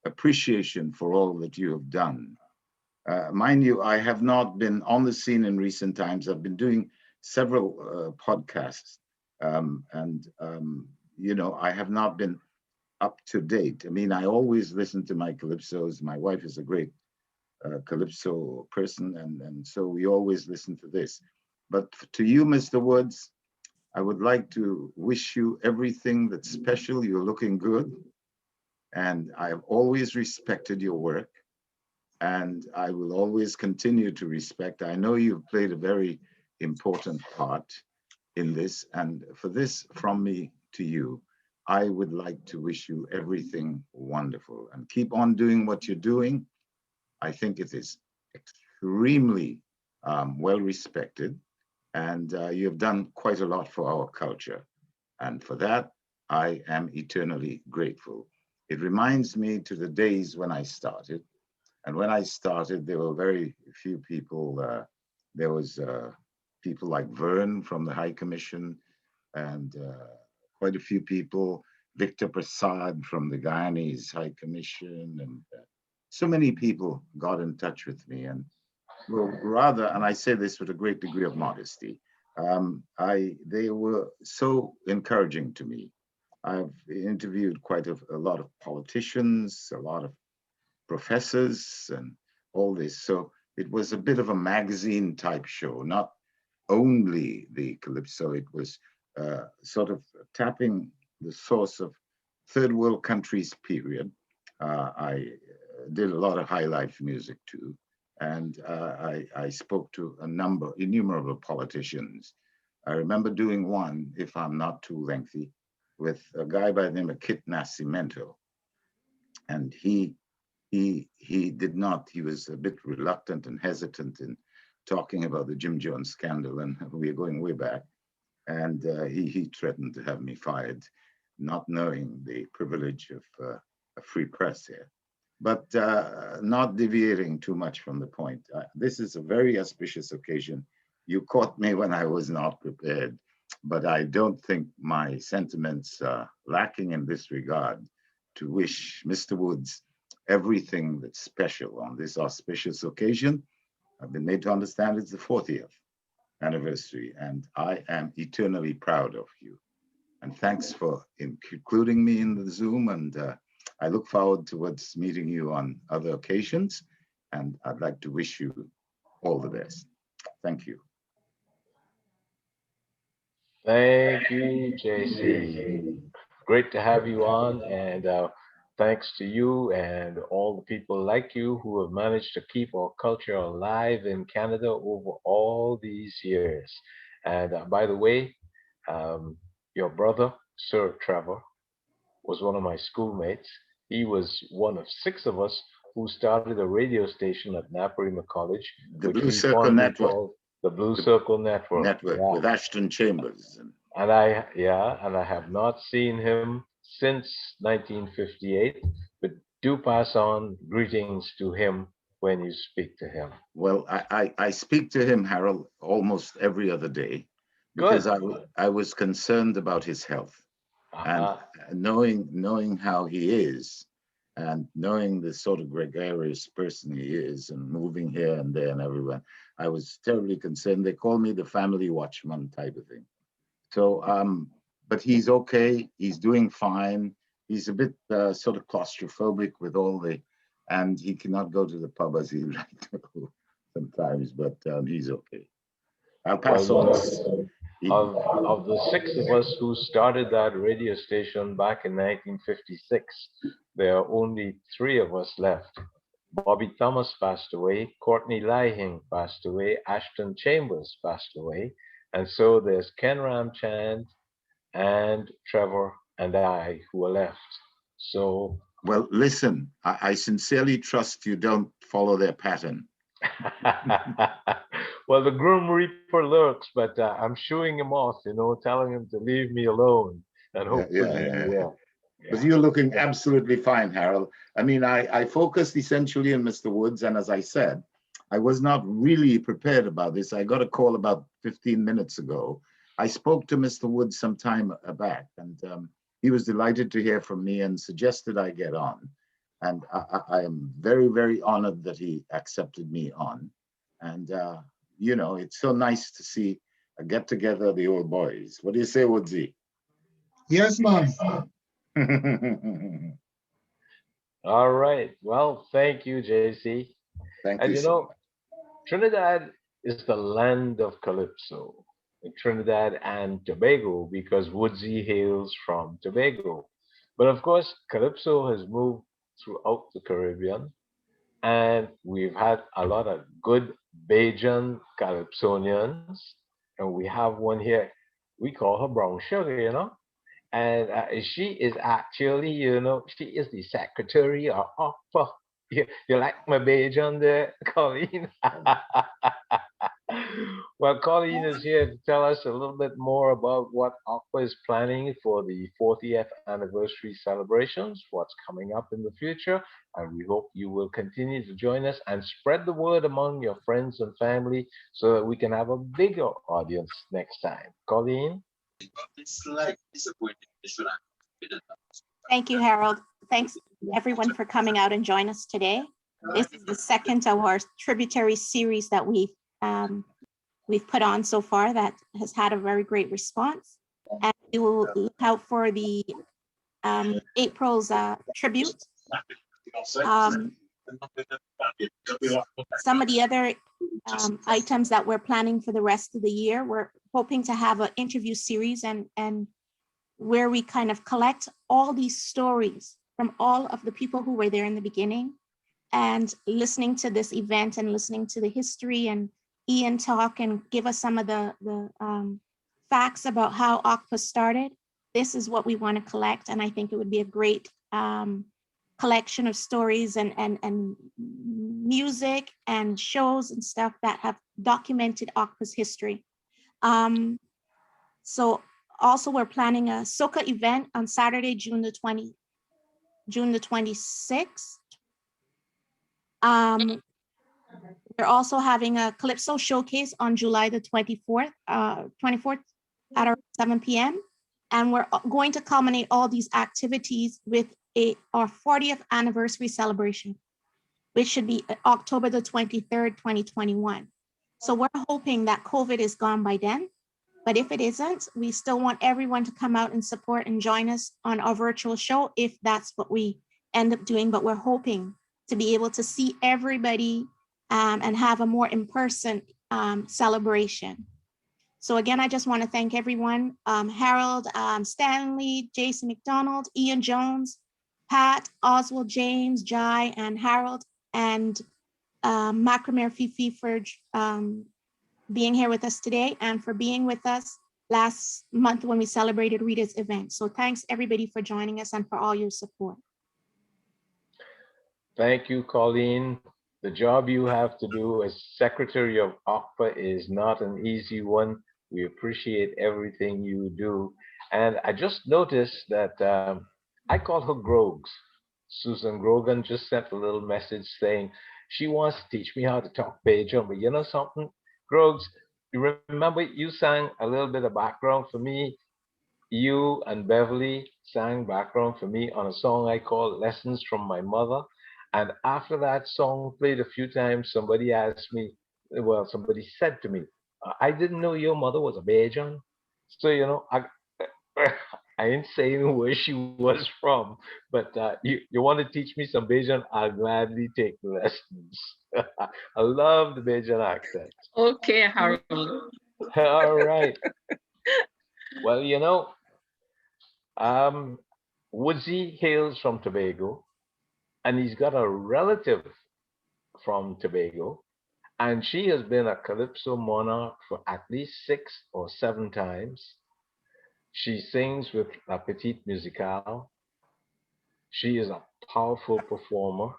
appreciation for all that you have done. Mind you, I have not been on the scene in recent times. I've been doing several podcasts you know, I have not been up to date. I mean, I always listen to my Calypsos. My wife is a great Calypso person, and so we always listen to this. But to you, Mr. Woods, I would like to wish you everything that's special. You're looking good. And I have always respected your work. And I will always continue to respect. I know you've played a very important part in this. And for this, from me to you, I would like to wish you everything wonderful and keep on doing what you're doing. I think it is extremely well respected, and you have done quite a lot for our culture. And for that, I am eternally grateful. It reminds me to the days when I started. And when I started, there were very few people. There was people like Vern from the High Commission, and quite a few people, Victor Prasad from the Guyanese High Commission, and so many people got in touch with me. And well, rather, and I say this with a great degree of modesty, they were so encouraging to me. I've interviewed quite a lot of politicians, a lot of professors, and all this. So it was a bit of a magazine type show, not only the Calypso. It was sort of tapping the source of third world countries period. I did a lot of high life music too. And I spoke to innumerable politicians. I remember doing one, if I'm not too lengthy, with a guy by the name of Kit Nascimento. And he was a bit reluctant and hesitant in talking about the Jim Jones scandal, and we are going way back. And he threatened to have me fired, not knowing the privilege of a free press here. But not deviating too much from the point. This is a very auspicious occasion. You caught me when I was not prepared, but I don't think my sentiments are lacking in this regard to wish Mr. Woods everything that's special on this auspicious occasion. I've been made to understand it's the 40th anniversary, and I am eternally proud of you. And thanks for including me in the Zoom, and I look forward towards meeting you on other occasions, and I'd like to wish you all the best. Thank you. Thank you, JC. Great to have you on, and thanks to you and all the people like you who have managed to keep our culture alive in Canada over all these years. And by the way, your brother, Sir Trevor, was one of my schoolmates. He was one of 6 of us who started a radio station at Naparima College, The which Blue we Circle fondly Network. called the Blue Circle Network. Yeah. With Ashton Chambers. And I have not seen him since 1958, but do pass on greetings to him when you speak to him. Well, I speak to him, Harold, almost every other day, because I was concerned about his health. And knowing how he is, and knowing the sort of gregarious person he is, and moving here and there and everywhere, I was terribly concerned. They call me the family watchman type of thing. So, but he's okay. He's doing fine. He's a bit sort of claustrophobic with all and he cannot go to the pub as he'd like to go sometimes, but he's okay. I'll pass on. Of the 6 of us who started that radio station back in 1956, there are only 3 of us left. Bobby Thomas passed away, Courtney Lyhing passed away, Ashton Chambers passed away, and so there's Ken Ramchand and Trevor and I who are left. So, well, listen, I sincerely trust you don't follow their pattern. Well, the Grim Reaper lurks, but I'm shooing him off, telling him to leave me alone. And hopefully he will. But you're looking absolutely fine, Harold. I mean, I focused essentially on Mr. Woods, and as I said, I was not really prepared about this. I got a call about 15 minutes ago. I spoke to Mr. Woods some time back, and he was delighted to hear from me and suggested I get on. And I am very, very honored that he accepted me on. And, it's so nice to see a get together of the old boys. What do you say, Woodsy? Yes, ma'am. All right. Well, thank you, JC. Thank you. Trinidad is the land of Calypso. Trinidad and Tobago, because Woodsy hails from Tobago. But of course, Calypso has moved throughout the Caribbean, and we've had a lot of good Bajan Calypsonians, and we have one here. We call her Brown Sugar, and she is actually, she is the secretary of you like my Bajan there, Colleen? Well, Colleen is here to tell us a little bit more about what OCPA is planning for the 40th anniversary celebrations, what's coming up in the future, and we hope you will continue to join us and spread the word among your friends and family so that we can have a bigger audience next time. Colleen? Thank you, Harold. Thanks everyone for coming out and join us today. This is the second of our tributary series that we've put on so far that has had a very great response. And we will look out for the April's tribute. Some of the other items that we're planning for the rest of the year, we're hoping to have an interview series and where we kind of collect all these stories from all of the people who were there in the beginning and listening to this event and listening to the history and Ian talk and give us some of the facts about how OCPA started. This is what we want to collect, and I think it would be a great collection of stories and music and shows and stuff that have documented OCPA's history. So also we're planning a soca event on Saturday, June the 26th. We're also having a Calypso showcase on July the 24th at around 7 p.m. And we're going to culminate all these activities with our 40th anniversary celebration, which should be October the 23rd, 2021. So we're hoping that COVID is gone by then. But if it isn't, we still want everyone to come out and support and join us on our virtual show if that's what we end up doing. But we're hoping to be able to see everybody and have a more in-person celebration. So again, I just want to thank everyone, Harold, Stanley, Jason McDonald, Ian Jones, Pat, Oswald, James, Jai, and Harold, and Macrame Fifi for being here with us today and for being with us last month when we celebrated Rita's event. So thanks everybody for joining us and for all your support. Thank you, Colleen. The job you have to do as Secretary of OCPA is not an easy one. We appreciate everything you do. And I just noticed that I call her Grogs. Susan Grogan just sent a little message saying she wants to teach me how to talk Bajan, but you know something? Grogs, you remember you sang a little bit of background for me? You and Beverly sang background for me on a song I called Lessons from My Mother. And after that song played a few times, somebody asked me, well, somebody said to me, I didn't know your mother was a Bajan. So, you know, I ain't saying where she was from, but you want to teach me some Bajan, I'll gladly take the lessons. I love the Bajan accent. Okay, Harold. All right. Well, you know, Woodsy hails from Tobago, and he's got a relative from Tobago, and she has been a Calypso monarch for at least 6 or 7 times. She sings with La Petite Musicale. She is a powerful performer.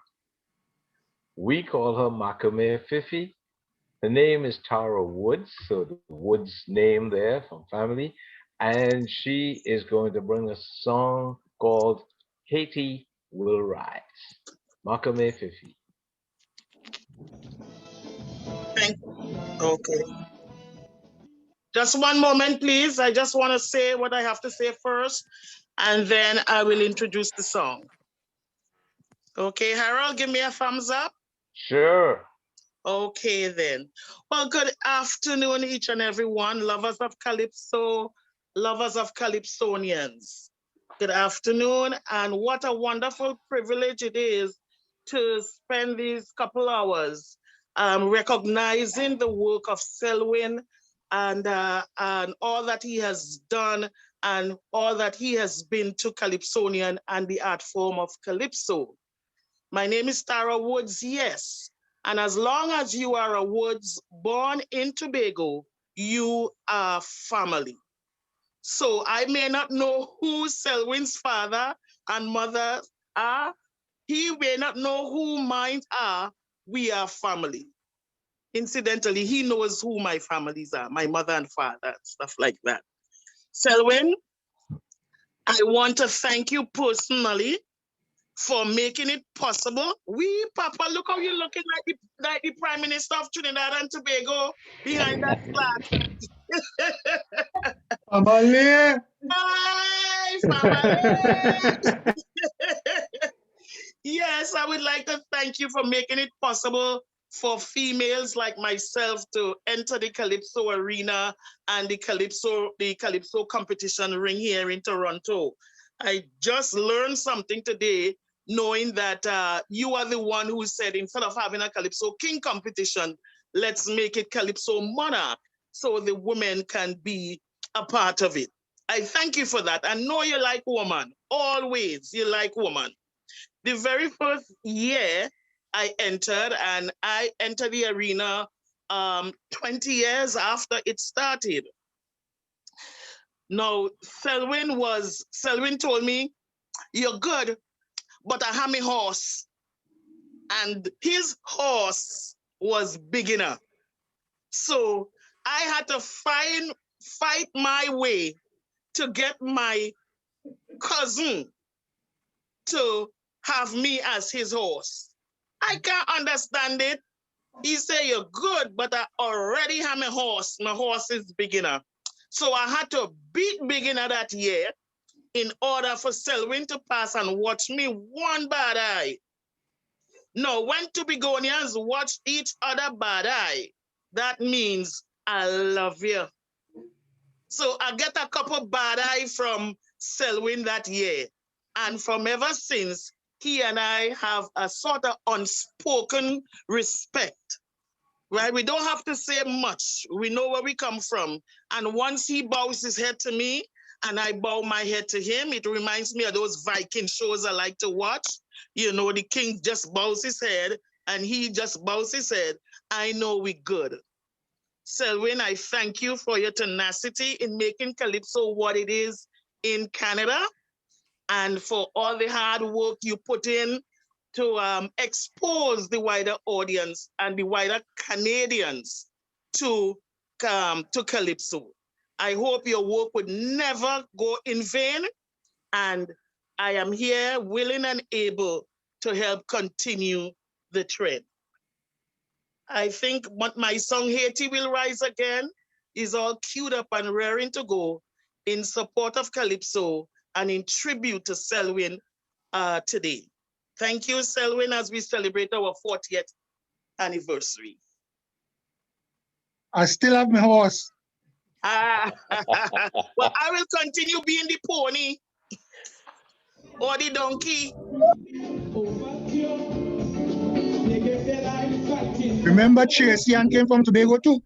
We call her Macrame Fifi. The name is Tara Woods, so the Woods name there from family. And she is going to bring a song called Haiti Will Rise. Macrame Fifi. Okay. Just one moment, please. I just want to say what I have to say first, and then I will introduce the song. Okay, Harold, give me a thumbs up. Sure. Okay, then. Well, good afternoon, each and every one, lovers of Calypso, lovers of Calypsonians. Good afternoon, and what a wonderful privilege it is to spend these couple hours recognizing the work of Selwyn and all that he has done and all that he has been to Calypsonian and the art form of Calypso. My name is Tara Woods, yes. And as long as you are a Woods born in Tobago, you are family. So I may not know who Selwyn's father and mother are. He may not know who mine are. We are family. Incidentally, he knows who my families are, my mother and father, stuff like that. Selwyn, I want to thank you personally for making it possible. We, Papa, look how you're looking like the Prime Minister of Trinidad and Tobago behind that flag. Family. Hi, family. Yes, I would like to thank you for making it possible for females like myself to enter the Calypso arena and the Calypso competition ring here in Toronto. I just learned something today, knowing that you are the one who said, instead of having a Calypso King competition, let's make it Calypso Monarch so the women can be a part of it. I thank you for that. I know you like woman. Always you like woman. The very first year I entered, and I entered the arena 20 years after it started. Now, Selwyn told me, you're good, but I have my horse. And his horse was big enough. So I had to fight my way to get my cousin to have me as his horse. I can't understand it. He said, you're good, but I already have a horse. My horse is beginner. So I had to beat beginner that year in order for Selwyn to pass and watch me one bad eye. No, when two begonias watch each other bad eye, that means I love you. So I get a couple bad eye from Selwyn that year. And from ever since, he and I have a sort of unspoken respect, right? We don't have to say much. We know where we come from. And once he bows his head to me and I bow my head to him, it reminds me of those Viking shows I like to watch. You know, the king just bows his head and he just bows his head. I know we good. Selwyn, I thank you for your tenacity in making Calypso what it is in Canada, and for all the hard work you put in to expose the wider audience and the wider Canadians to Calypso. I hope your work would never go in vain, and I am here willing and able to help continue the trend. I think my song Haiti Will Rise Again is all queued up and raring to go in support of Calypso and in tribute to Selwyn today. Thank you, Selwyn, as we celebrate our 40th anniversary. I still have my horse. Well, I will continue being the pony or the donkey. Remember Tracy Ann came from Tobago too?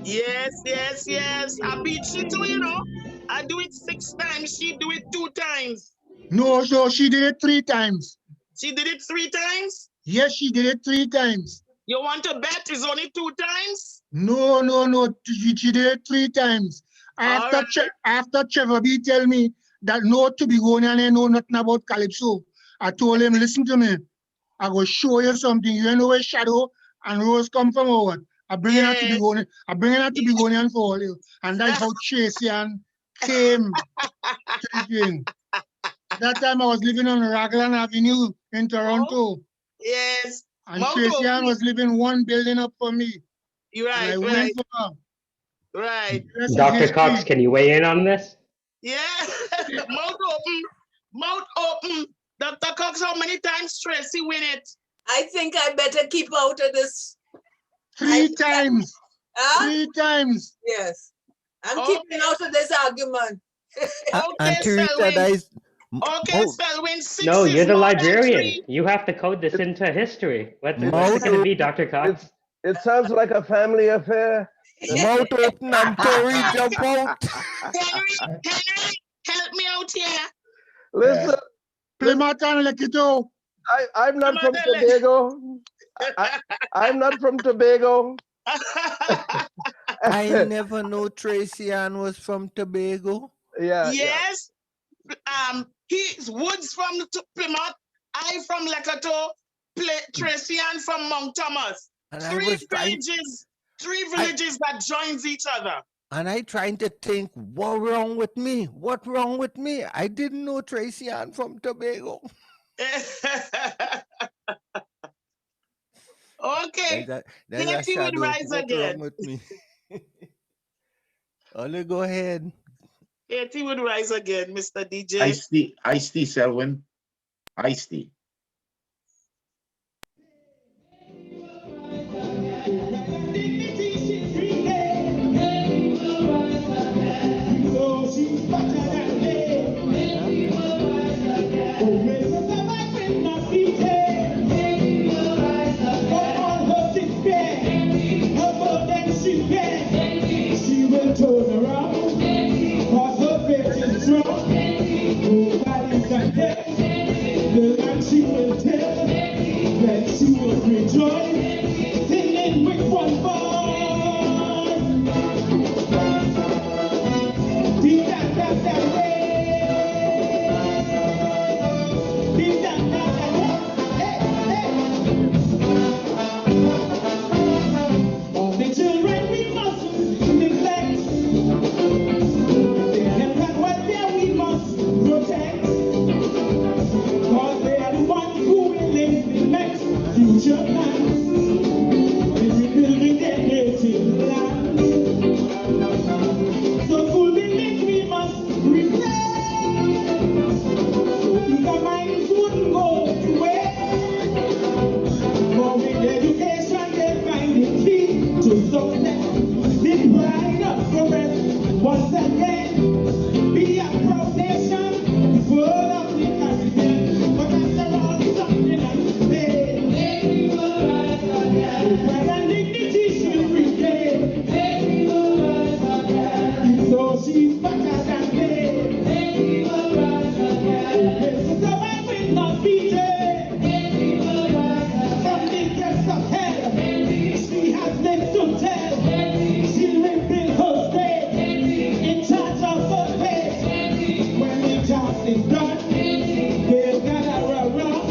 Yes, yes, yes. I beat she too, you know. I do it 6 times, she do it 2 times. No, she did it 3 times. She did it 3 times? Yes, she did it 3 times. You want to bet it's only 2 times? No. She did it 3 times. After Trevor B tell me that no Tobagonian and know nothing about Calypso, I told him, listen to me. I will show you something. You know where Shadow and Rose come from or what? I bring it out to Begonian. I bring it out to Begonian for all you. And that's how Tracy Ann came to the thing. That time I was living on Raglan Avenue in Toronto. Yes. And Tracy Ann was living one building up for me. You're right, and I went for her. Right. Dr. Cox, can you weigh in on this? Yeah. Mouth open. Dr. Cox, how many times Tracy win it? I think I better keep out of this. 3 times. 3 times. Yes. I'm keeping out of this argument. Okay, Selwyn. Okay, Selwyn. No, you're the librarian. You have to code this into history. What's it going to be, Dr. Cox? It sounds like a family affair. Mouth open and Tory jump out. Henry, help me out here. Listen. Plymouth and Lekito. I'm not from Tobago. I'm not from Tobago. I never know Tracy Ann was from Tobago. Yeah. Yes. He's Woods from Plymouth. I from Lekito. Tracy Ann from Mount Thomas. And 3 pages Three villages that joins each other. And I trying to think, what wrong with me? What wrong with me? I didn't know Tracy Ann from Tobago. Okay. There's a Haiti would shadow. rise What wrong again. with me? Only go ahead. Haiti would rise again, Mr. DJ. Ice-T, Selwyn. Ice-T. She will turn around, cause her faith is strong. Nobody can tell the land she will tell, then she will rejoice, singing with one voice. Dee da da da way, dee da da da way, hey, hey. All the children we mustn't neglect, their health and welfare we must protect, cause they are the ones who will implement future plans in rebuilding their native land. So full village we must replace, so eager minds wouldn't go to waste. For with education they find the key to success. The pride of progress once again. Be a proud nation, full of the Caribbean. But after all, something has paid. Pride and dignity she'll regain. So she's better than paid. So I will not be there. From the depths of hell, she has lived to tell. She lived in her state, in charge of her place. When the job is done, they'll gather around,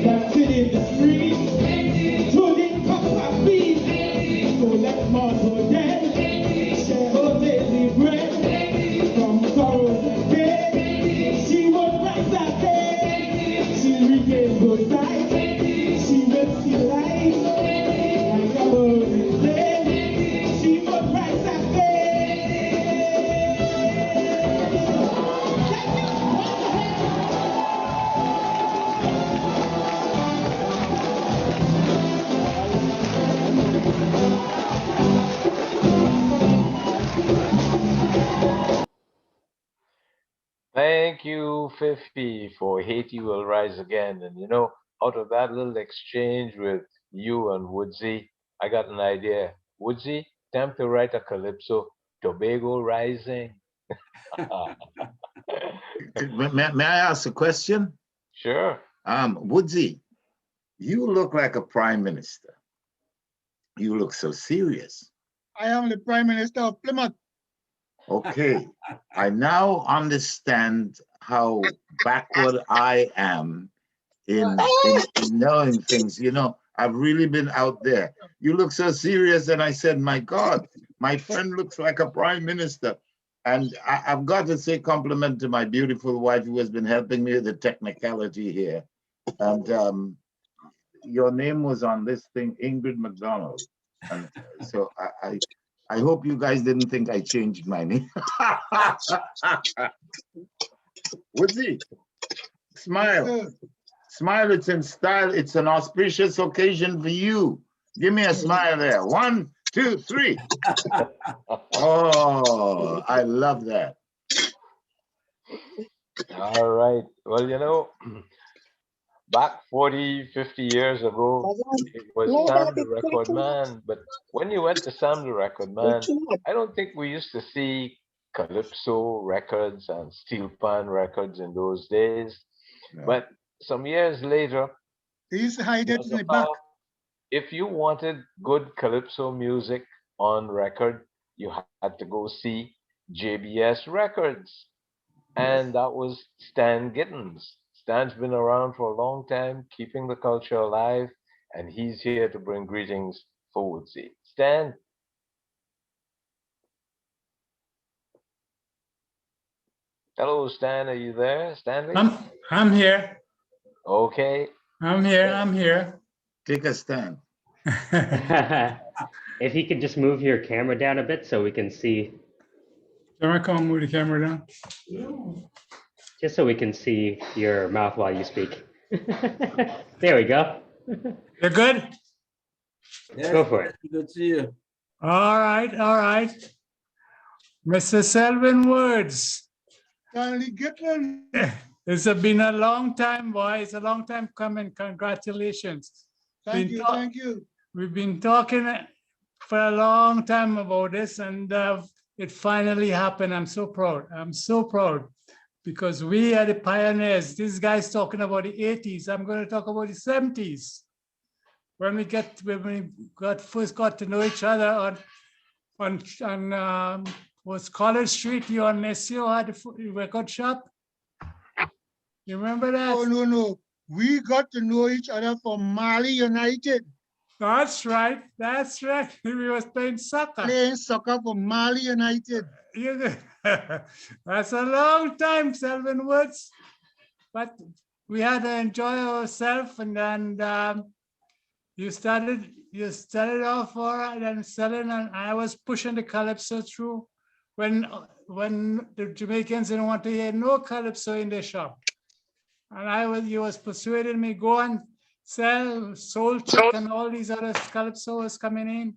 dancing in the streets, tuning cups of beef. So let's march again, share her daily bread, from sorrows and pain. She will rise again, she'll regain her sight, she will see light, like a bird in flame. She will rise again. Thank you, Fifi, for Haiti Will Rise Again. And you know, out of that little exchange with you and Woodsy, I got an idea. Woodsy, time to write a calypso, Tobago Rising. May I ask a question? Sure. Woodsy, you look like a prime minister. You look so serious. I am the Prime Minister of Plymouth. Okay, I now understand how backward I am in knowing things. You know, I've really been out there. You look so serious, and I said, my God, my friend looks like a prime minister. And I've got to say compliment to my beautiful wife who has been helping me with the technicality here. And your name was on this thing, Ingrid McDonald. And so I hope you guys didn't think I changed my name. Woodsy, smile. Smile, it's in style. It's an auspicious occasion for you. Give me a smile there. 1, 2, 3. Oh, I love that. All right. Well, you know, back 40, 50 years ago, it was Sam the Record Man. But when you went to Sam the Record Man, I don't think we used to see Calypso records and Steel Pan records in those days. No. But some years later, They used to hide it in the back. if you wanted good Calypso music on record, you had to go see JBS Records. And that was Stan Gittins. Stan's been around for a long time, keeping the culture alive, and he's here to bring greetings for Woodsy. Stan? Hello, Stan. Are you there, Stanley? I'm here. Okay. I'm here. Take a stand. If you could just move your camera down a bit so we can see. Can I come move the camera down? Just so we can see your mouth while you speak. There we go. You're good? Yes, Go for it. good to see you. All right. Mr. Selwyn Woods. Stanley Gitlin. It's been a long time, boy. It's a long time coming. Congratulations. Thank you. We've been talking for a long time about this, and it finally happened. I'm so proud. Because we are the pioneers. This guy's talking about the 80s. I'm going to talk about the 70s. When we first got to know each other on was College Street. You on Nesio had the record shop. You remember that? Oh no. We got to know each other from Mali United. That's right. We was playing soccer. Playing soccer for Mali United. That's a long time, Selwyn Woods. But we had to enjoy ourselves, and then you started off all right and selling, and I was pushing the calypso through when the Jamaicans didn't want to hear no calypso in their shop. And you was persuading me, go and sell Soul Chick and all these other calypso was coming in.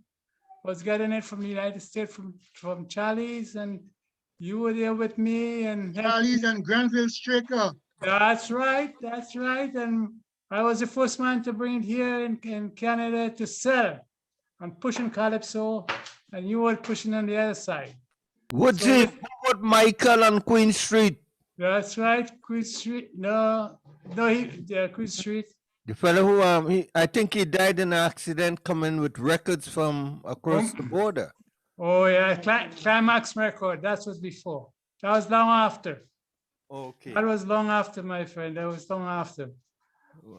Was getting it from the United States, from Charlie's, and you were there with me. And Charlie's and Granville Straker. That's right. And I was the first man to bring it here in Canada to sell and pushing calypso, and you were pushing on the other side. Woodsy, about Michael on Queen Street? That's right, Queen Street. No, Queen Street. The fellow who I think he died in an accident coming with records from across the border. Oh yeah, Climax record. That was before. That was long after. Okay. That was long after, my friend. That was long after.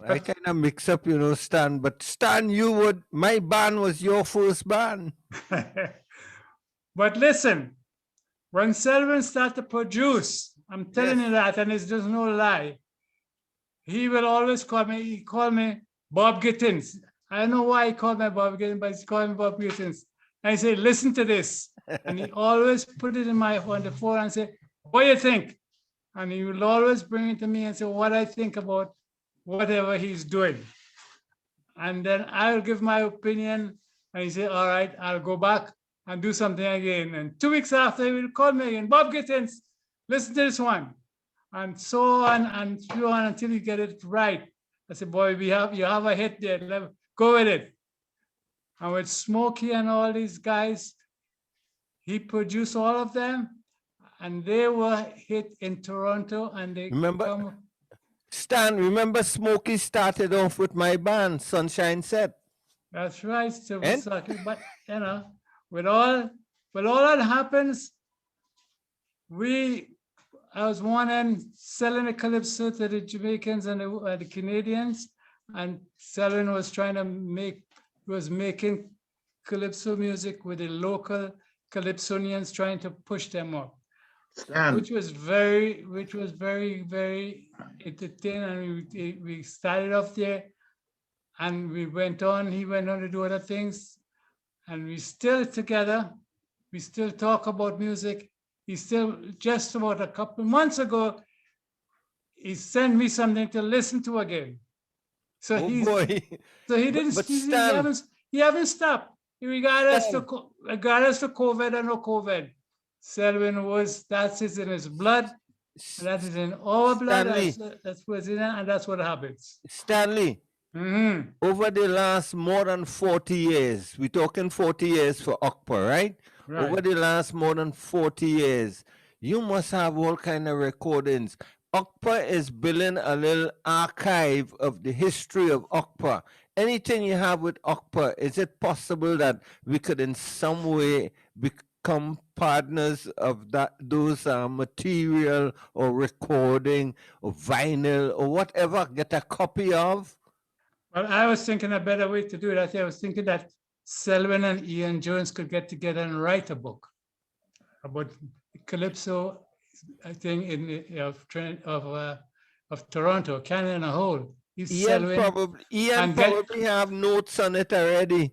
I kind of mix up, Stan. But Stan, my band was your first band. But listen, when Selwyn started to produce, I'm telling you that, and it's just no lie. He will always call me. He called me Bob Gittins. I don't know why he called me Bob Gittins, but he called me Bob Gittins. And I say, listen to this. And he always put it on the phone and say, what do you think? And he will always bring it to me and say what I think about whatever he's doing. And then I'll give my opinion. And he say, all right, I'll go back and do something again. And 2 weeks after, he will call me again, Bob Gittins, listen to this one. And so on and so on until you get it right. I said, boy, you have a hit there. Go with it. And with Smokey and all these guys, he produced all of them, and they were hit in Toronto. And they Stan, remember Smokey started off with my band, Sunshine Set. That's right. So but with all that happens, I was one end selling the calypso to the Jamaicans and the Canadians, and Selwyn was making calypso music with the local calypsonians, trying to push them up, which was very, very entertaining. And we started off there, and we went on. He went on to do other things, and we still together. We still talk about music. He still, just about a couple months ago, he sent me something to listen to again. So he didn't. He haven't stopped. Regardless to COVID or no COVID, Selwyn that's in his blood. And that is in our blood. That's what's in it, and that's what happens. Stanley, over the last more than 40 years, we're talking 40 years for OCPA, right? Over the last more than 40 years, you must have all kind of recordings. OCPA is building a little archive of the history of OCPA. Anything you have with OCPA, is it possible that we could in some way become partners of those material or recording or vinyl or whatever, get a copy of? Well, I was thinking a better way to do that. I was thinking that Selwyn and Ian Jones could get together and write a book about calypso, I think, of Toronto, Canada in a whole. Ian probably have notes on it already.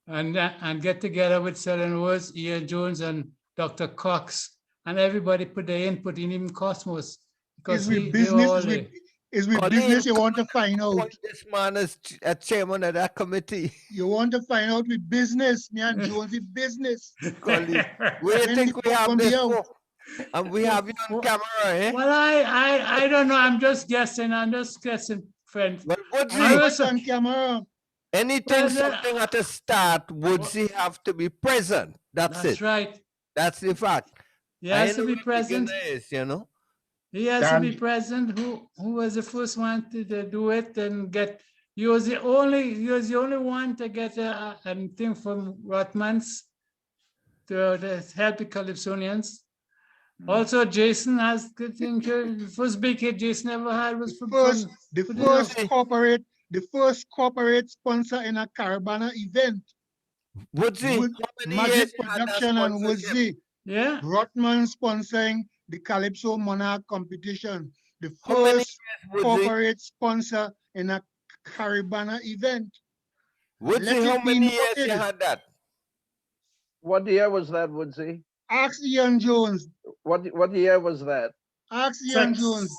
And get together with Selwyn Woods, Ian Jones, and Dr. Cox, and everybody put their input in, even Cosmos, because is with business you want to find out. This man is a chairman of that committee. You want to find out with business, me and Jones with business. Where do you think we have this for? And we have you on camera, eh? Well, I don't know. I'm just guessing, friend. Well, Woodsy on camera. Anything, something at the start, Woodsy have to be present. That's it. That's right. That's the fact. He has to be present. You know? He has to be present. Who was the first one to do it and get? He was the only one to get a thing from Rotman's to help the Calypsonians. Also, Jason has good thing. The first big hit Jason ever had was from the first corporate sponsor in a Caravana event. Woodsy, Magic Production and Woodsy. Yeah. Rotman sponsoring the Calypso Monarch competition. The first corporate sponsor in a Caravana event. Woodsy, how many years you had that? What year was that, Woodsy? Ask Ian Jones. What year was that? Ask Ian Jones.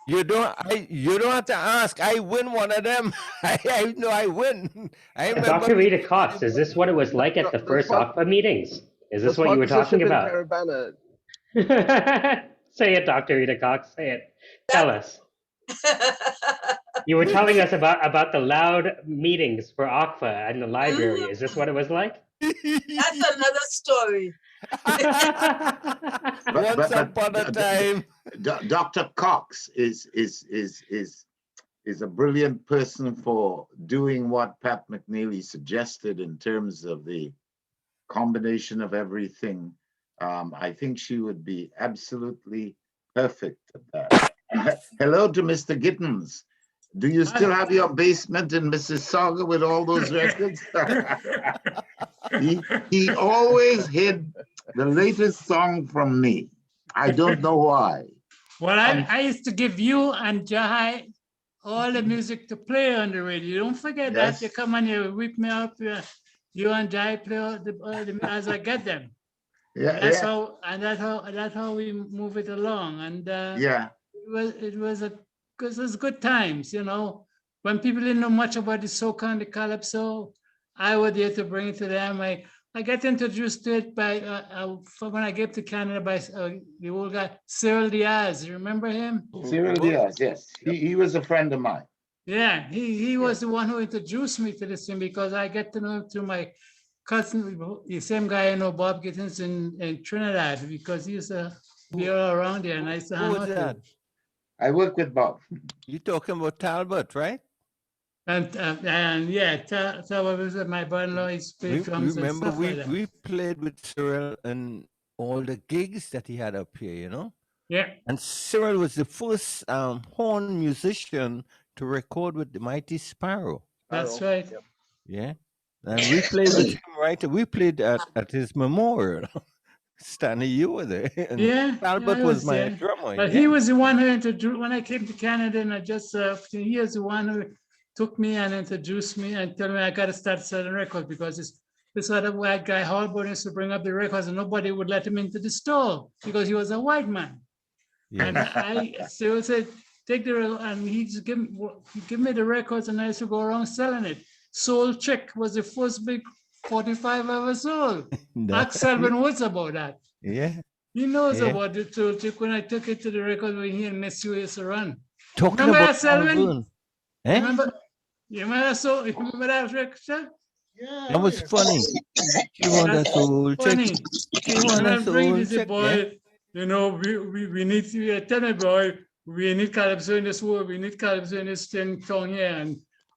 You don't have to ask. I win one of them. I know I win. I remember. Dr. Rita Cox, is this what it was like at the first OCPA meetings? Is this what you were talking about? Say it, Dr. Rita Cox. Say it. Tell us. You were telling us about the loud meetings for OCPA in the library. Is this what it was like? That's another story. Once upon a time. Dr. Cox is a brilliant person for doing what Pat McNeely suggested in terms of the combination of everything. I think she would be absolutely perfect at that. Hello to Mr. Gittens. Do you still have your basement in Mississauga with all those records? he always hid the latest song from me. I don't know why. Well, I used to give you and Jahai all the music to play on the radio. Don't forget that. You come on, you whip me up. You and Jahai play all the as I get them. Yeah, that's how we move it along. And it was good times, you know. When people didn't know much about the soca and the calypso, I was there to bring it to them. I got introduced to it by when I came to Canada by the old guy Cyril Diaz. You remember him? Cyril Diaz, yes. He was a friend of mine. Yeah, he was the one who introduced me to this thing because I get to know him through my cousin, the same guy I know, Bob Gittens in Trinidad, because he used to be all around there and I used to hang out with him. I work with Bob. You're talking about Talbot, right? And yeah, Talbot was my brother-in-law. He's played drums and stuff like that. We played with Cyril and all the gigs that he had up here, you know? Yeah. And Cyril was the first horn musician to record with the Mighty Sparrow. That's right. Yeah. And we played with him, right? We played at his memorial. Stanley, you were there. And yeah. Talbot was my drummer. But he was the one who introduced, when I came to Canada, and he was the one who took me and introduced me and told me I got to start selling records because this other white guy, Halborn, used to bring up the records and nobody would let him into the store because he was a white man. Yeah. And I said, take the record, and he just give me the records and I used to go around selling it. Soul Chick was the first big 45 I ever sold. Ask Selwyn Woods about that. Yeah. He knows about the Soul Chick when I took it to the record when he and Miss U used to run. Talking remember about that, Selwyn? Eh? You remember that record? Yeah. That was funny. She want a soul check. She want a soul check. Boy, you know, we need to tell me, boy, we need calypso in this world. We need calypso in this thing down here.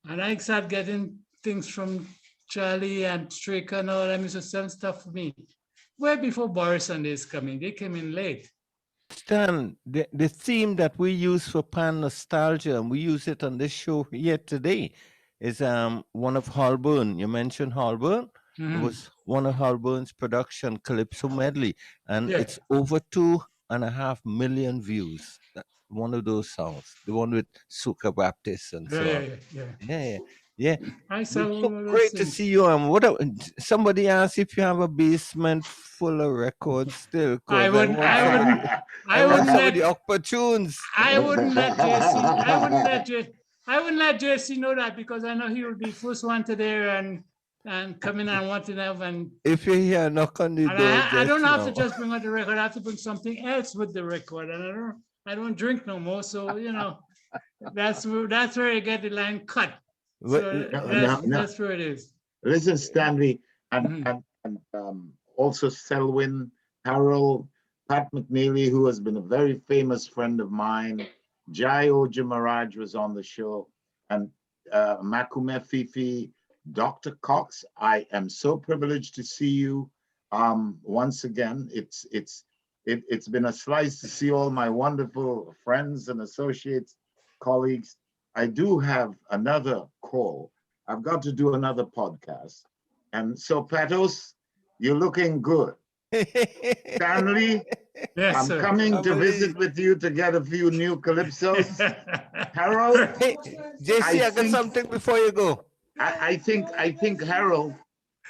And I started getting things from Charlie and Stricker and all them used to send stuff for me. Way before Boris and this coming. They came in late. Stan, the theme that we use for Pan Nostalgia, and we use it on this show here today, is one of Holborn. You mentioned Holborn. It was one of Holborn's production, Calypso Medley, and Yeah. it's over 2.5 million views. One of those songs, the one with Suka Baptist and so on. Yeah. It's so great to see you. Somebody asked if you have a basement full of records still, because I want some of the Okpa tunes. I wouldn't let JC know that, because I know he would be first one to there and come in and want to have and if you're here, knock on the door. I don't have to just bring out the record. I have to bring something else with the record, and I don't drink no more. So that's where you get the line cut. So that's where it is. Listen, Stanley, and also Selwyn, Harold, Pat McNeely, who has been a very famous friend of mine. Jai Oja Maharaj was on the show, and Makume Fifi, Dr. Cox. I am so privileged to see you once again. It's been a slice to see all my wonderful friends and associates, colleagues. I do have another call. I've got to do another podcast. And so, Patos, you're looking good. Stanley, I'm coming to visit with you to get a few new calypsos. Harold, JC, I got something before you go. I think Harold,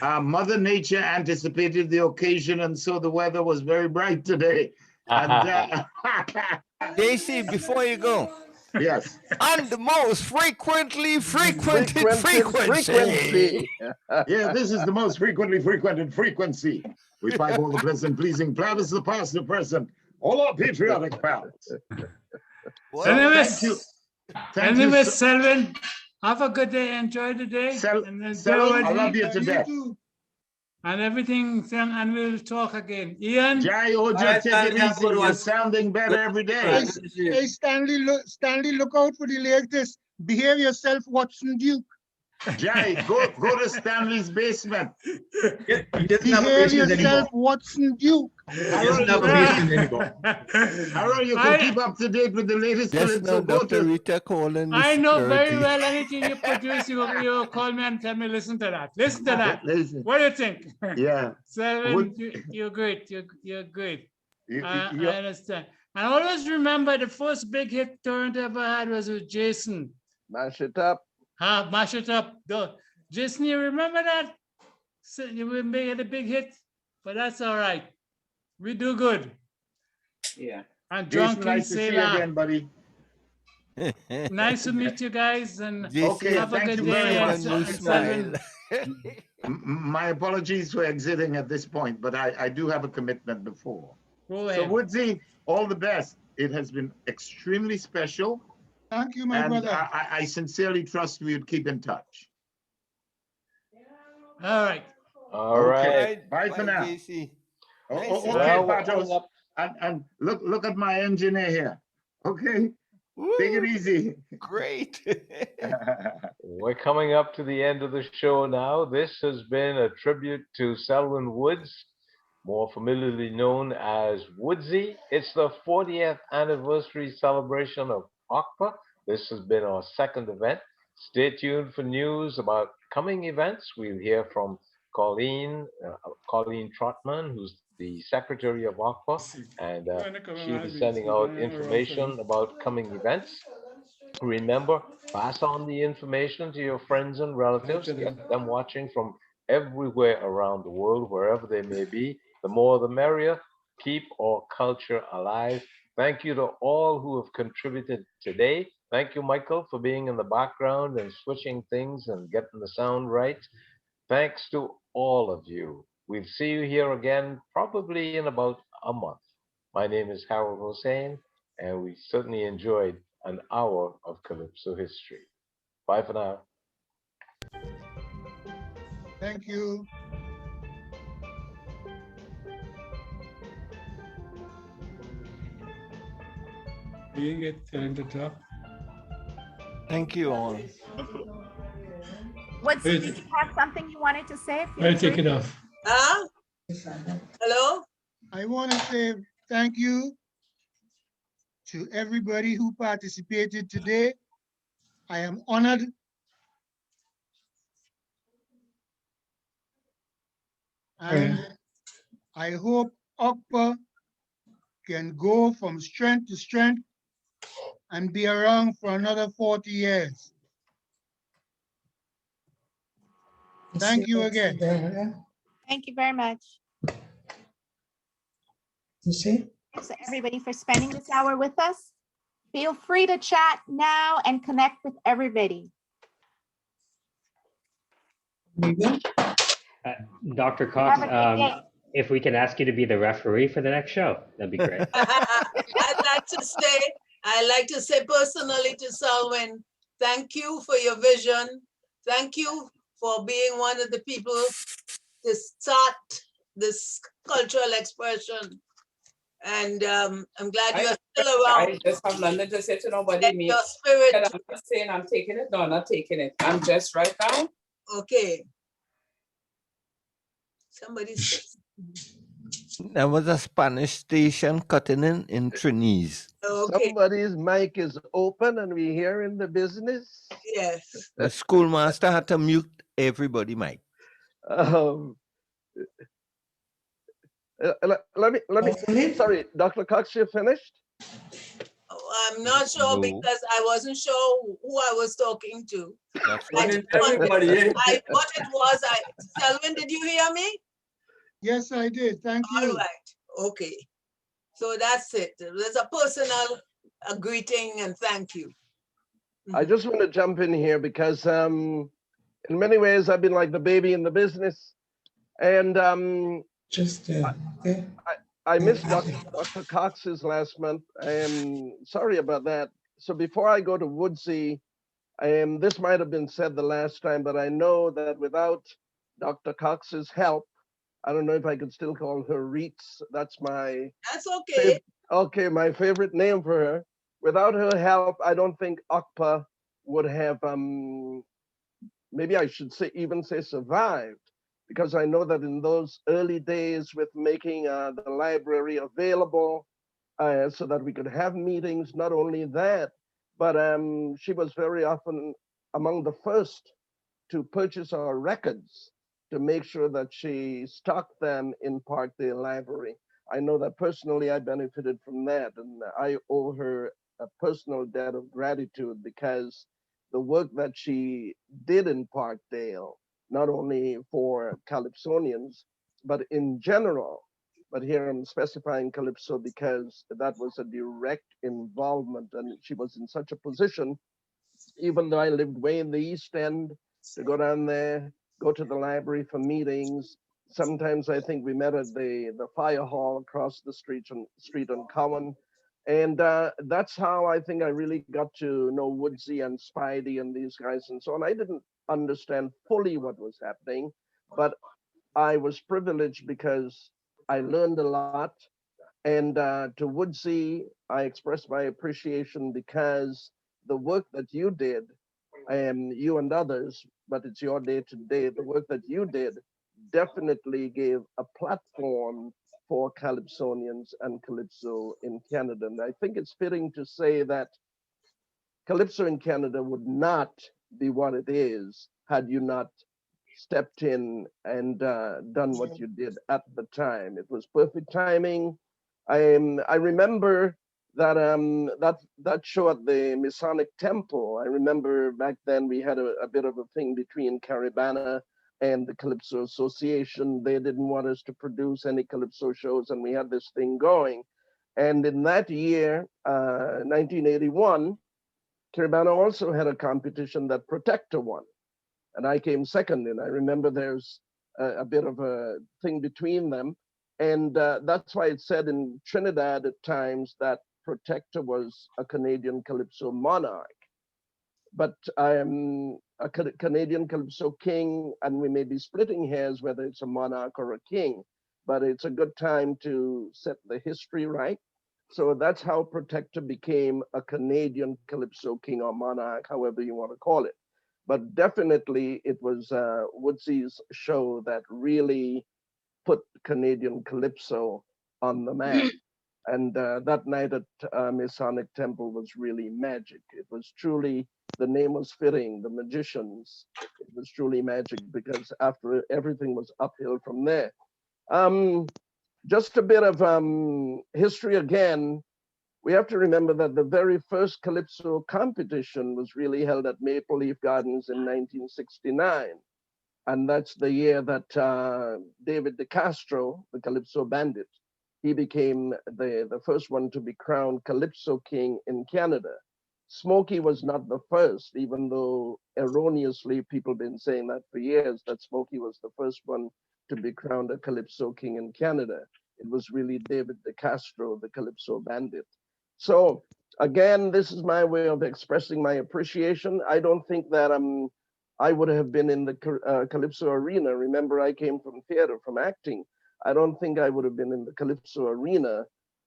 Mother Nature anticipated the occasion, and so the weather was very bright today. And, JC, before you go. Yes. On the most frequented frequency. Yeah, this is the most frequently frequented frequency. We pipe all the pleasant, pleasing, platters, the past, the present, all our patriotic pals. Thank you, Selwyn. Have a good day. Enjoy the day. Selwyn, I love you to death. And everything, and we'll talk again. Ian? Jai Oja, take it easy. You're sounding better every day. Hey, Stanley, look out for the latest. Behave yourself, Watson Duke. Jai, go to Stanley's basement. Behave yourself, Watson Duke. Harold, you can keep up to date with the latest. Yes, no, Dr. Rita calling. I know very well anything you produce, you call me and tell me, listen to that. Listen to that. Listen. What do you think? Yeah. Selwyn, you're great. You're great. I understand. And always remember the first big hit Toronto ever had was with Jason. Mash it up. Mash it up. Jason, you remember that? So you made a big hit, but that's all right. We do good. Yeah. And Jason, drunk nice to see you again, buddy. Nice to meet you guys, and okay, have a good day. My apologies for exiting at this point, but I do have a commitment before. Go So ahead. Woodsy, all the best. It has been extremely special. Thank you, my brother. I sincerely trust we would keep in touch. All right. All right. Bye for now. JC. Okay, Well, Patos. And look at my engineer here. Okay. Take it easy. Great. We're coming up to the end of the show now. This has been a tribute to Selwyn Woods, more familiarly known as Woodsy. It's the 40th anniversary celebration of OCPA. This has been our second event. Stay tuned for news about coming events. We'll hear from Colleen Trotman, who's the secretary of OCPA, and she'll be sending out information about coming events. Remember, pass on the information to your friends and relatives. Get them watching from everywhere around the world, wherever they may be. The more the merrier. Keep our culture alive. Thank you to all who have contributed today. Thank you, Michael, for being in the background and switching things and getting the sound right. Thanks to all of you. We'll see you here again probably in about a month. My name is Harold Hossein, and we certainly enjoyed an hour of Calypso history. Bye for now. Thank you. You didn't get time to talk. Thank you all. Woodsy, did you have something you wanted to say? I'll take it off. Hello? I want to say thank you to everybody who participated today. I am honored And I hope OCPA can go from strength to strength and be around for another 40 years. Thank you again. Thank you very much. Thanks to everybody for spending this hour with us. Feel free to chat now and connect with everybody. Dr. Cox, Have a good day. if we can ask you to be the referee for the next show, that'd be great. I'd like to say personally to Selwyn, thank you for your vision. Thank you for being one of the people to start this cultural expression. And I'm glad you're still around. I just have nothing to say to nobody. Me. Your spirit. And I'm not saying I'm taking it. No, I'm not taking it. I'm just right now. Okay. Somebody says. There was a Spanish station cutting in Trinidad. Okay. Somebody's mic is open and we here in the business. Yes. The schoolmaster had to mute everybody mic. Let me, sorry, Dr. Cox, you finished? I'm not sure No. because I wasn't sure who I was talking to. That's everybody. What it was, Selwyn, did you hear me? Yes, I did. Thank you. All right. Okay. So that's it. There's a personal greeting and thank you. I just want to jump in here because in many ways I've been like the baby in the business. And I missed Dr. Cox's last month. I am sorry about that. So before I go to Woodsy, this might have been said the last time, but I know that without Dr. Cox's help, I don't know if I could still call her Reets. That's my okay. Okay, my favorite name for her. Without her help, I don't think OCPA would have maybe I should say even say survived, because I know that in those early days with making the library available so that we could have meetings, not only that, but she was very often among the first to purchase our records to make sure that she stocked them in Parkdale Library. I know that personally I benefited from that, and I owe her a personal debt of gratitude because the work that she did in Parkdale, not only for Calypsonians, but in general, but here I'm specifying Calypso because that was a direct involvement, and she was in such a position, even though I lived way in the East End, to go down there, go to the library for meetings. Sometimes I think we met at the fire hall across the street on Cowan. And that's how I think I really got to know Woodsy and Spidey and these guys and so on. I didn't understand fully what was happening, but I was privileged because I learned a lot. And to Woodsy, I expressed my appreciation because the work that you did, you and others, but it's your day today, the work that you did definitely gave a platform for Calypsonians and Calypso in Canada. And I think it's fitting to say that Calypso in Canada would not be what it is had you not stepped in and done what you did at the time. It was perfect timing. I remember that that show at the Masonic Temple. I remember back then we had a bit of a thing between Caribana and the Calypso Association. They didn't want us to produce any Calypso shows, and we had this thing going. And in that year, 1981, Caribana also had a competition that Protector won, and I came second. And I remember there's a bit of a thing between them. And that's why it said in Trinidad at times that Protector was a Canadian Calypso monarch. But I am a Canadian Calypso king, and we may be splitting hairs whether it's a monarch or a king, but it's a good time to set the history right. So that's how Protector became a Canadian Calypso king or monarch, however you want to call it. But definitely it was Woodsy's show that really put Canadian Calypso on the map. And that night at Masonic Temple was really magic. It was truly, the name was fitting, the magicians. It was truly magic because after everything was uphill from there. Just a bit of history again. We have to remember that the very first Calypso competition was really held at Maple Leaf Gardens in 1969. And that's the year that David De Castro, the Calypso bandit, he became the first one to be crowned Calypso King in Canada. Smokey was not the first, even though erroneously people have been saying that for years, that Smokey was the first one to be crowned a Calypso King in Canada. It was really David De Castro, the Calypso bandit. So again, this is my way of expressing my appreciation. I don't think that I would have been in the Calypso arena. Remember, I came from theater, from acting. I don't think I would have been in the Calypso arena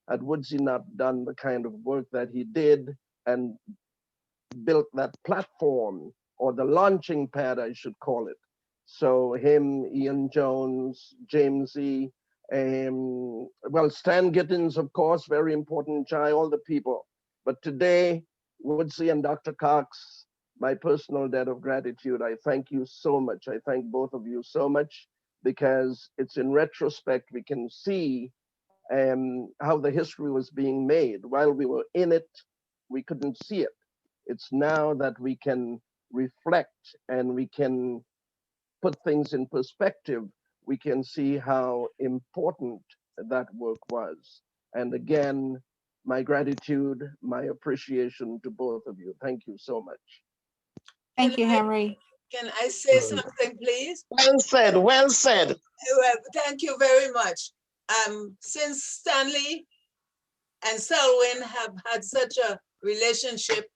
had Woodsy not done the kind of work that he did and built that platform, or the launching pad, I should call it. So him, Ian Jones, James E., well, Stan Gittins, of course, very important, Jai, all the people. But today, Woodsy and Dr. Cox, my personal debt of gratitude, I thank you so much. I thank both of you so much, because it's in retrospect we can see how the history was being made. While we were in it, we couldn't see it. It's now that we can reflect and we can put things in perspective, we can see how important that work was. And again, my gratitude, my appreciation to both of you. Thank you so much. Thank you, Henry. Can I say something, please? Well said, well said. Thank you very much. Since Stanley and Selwyn have had such a relationship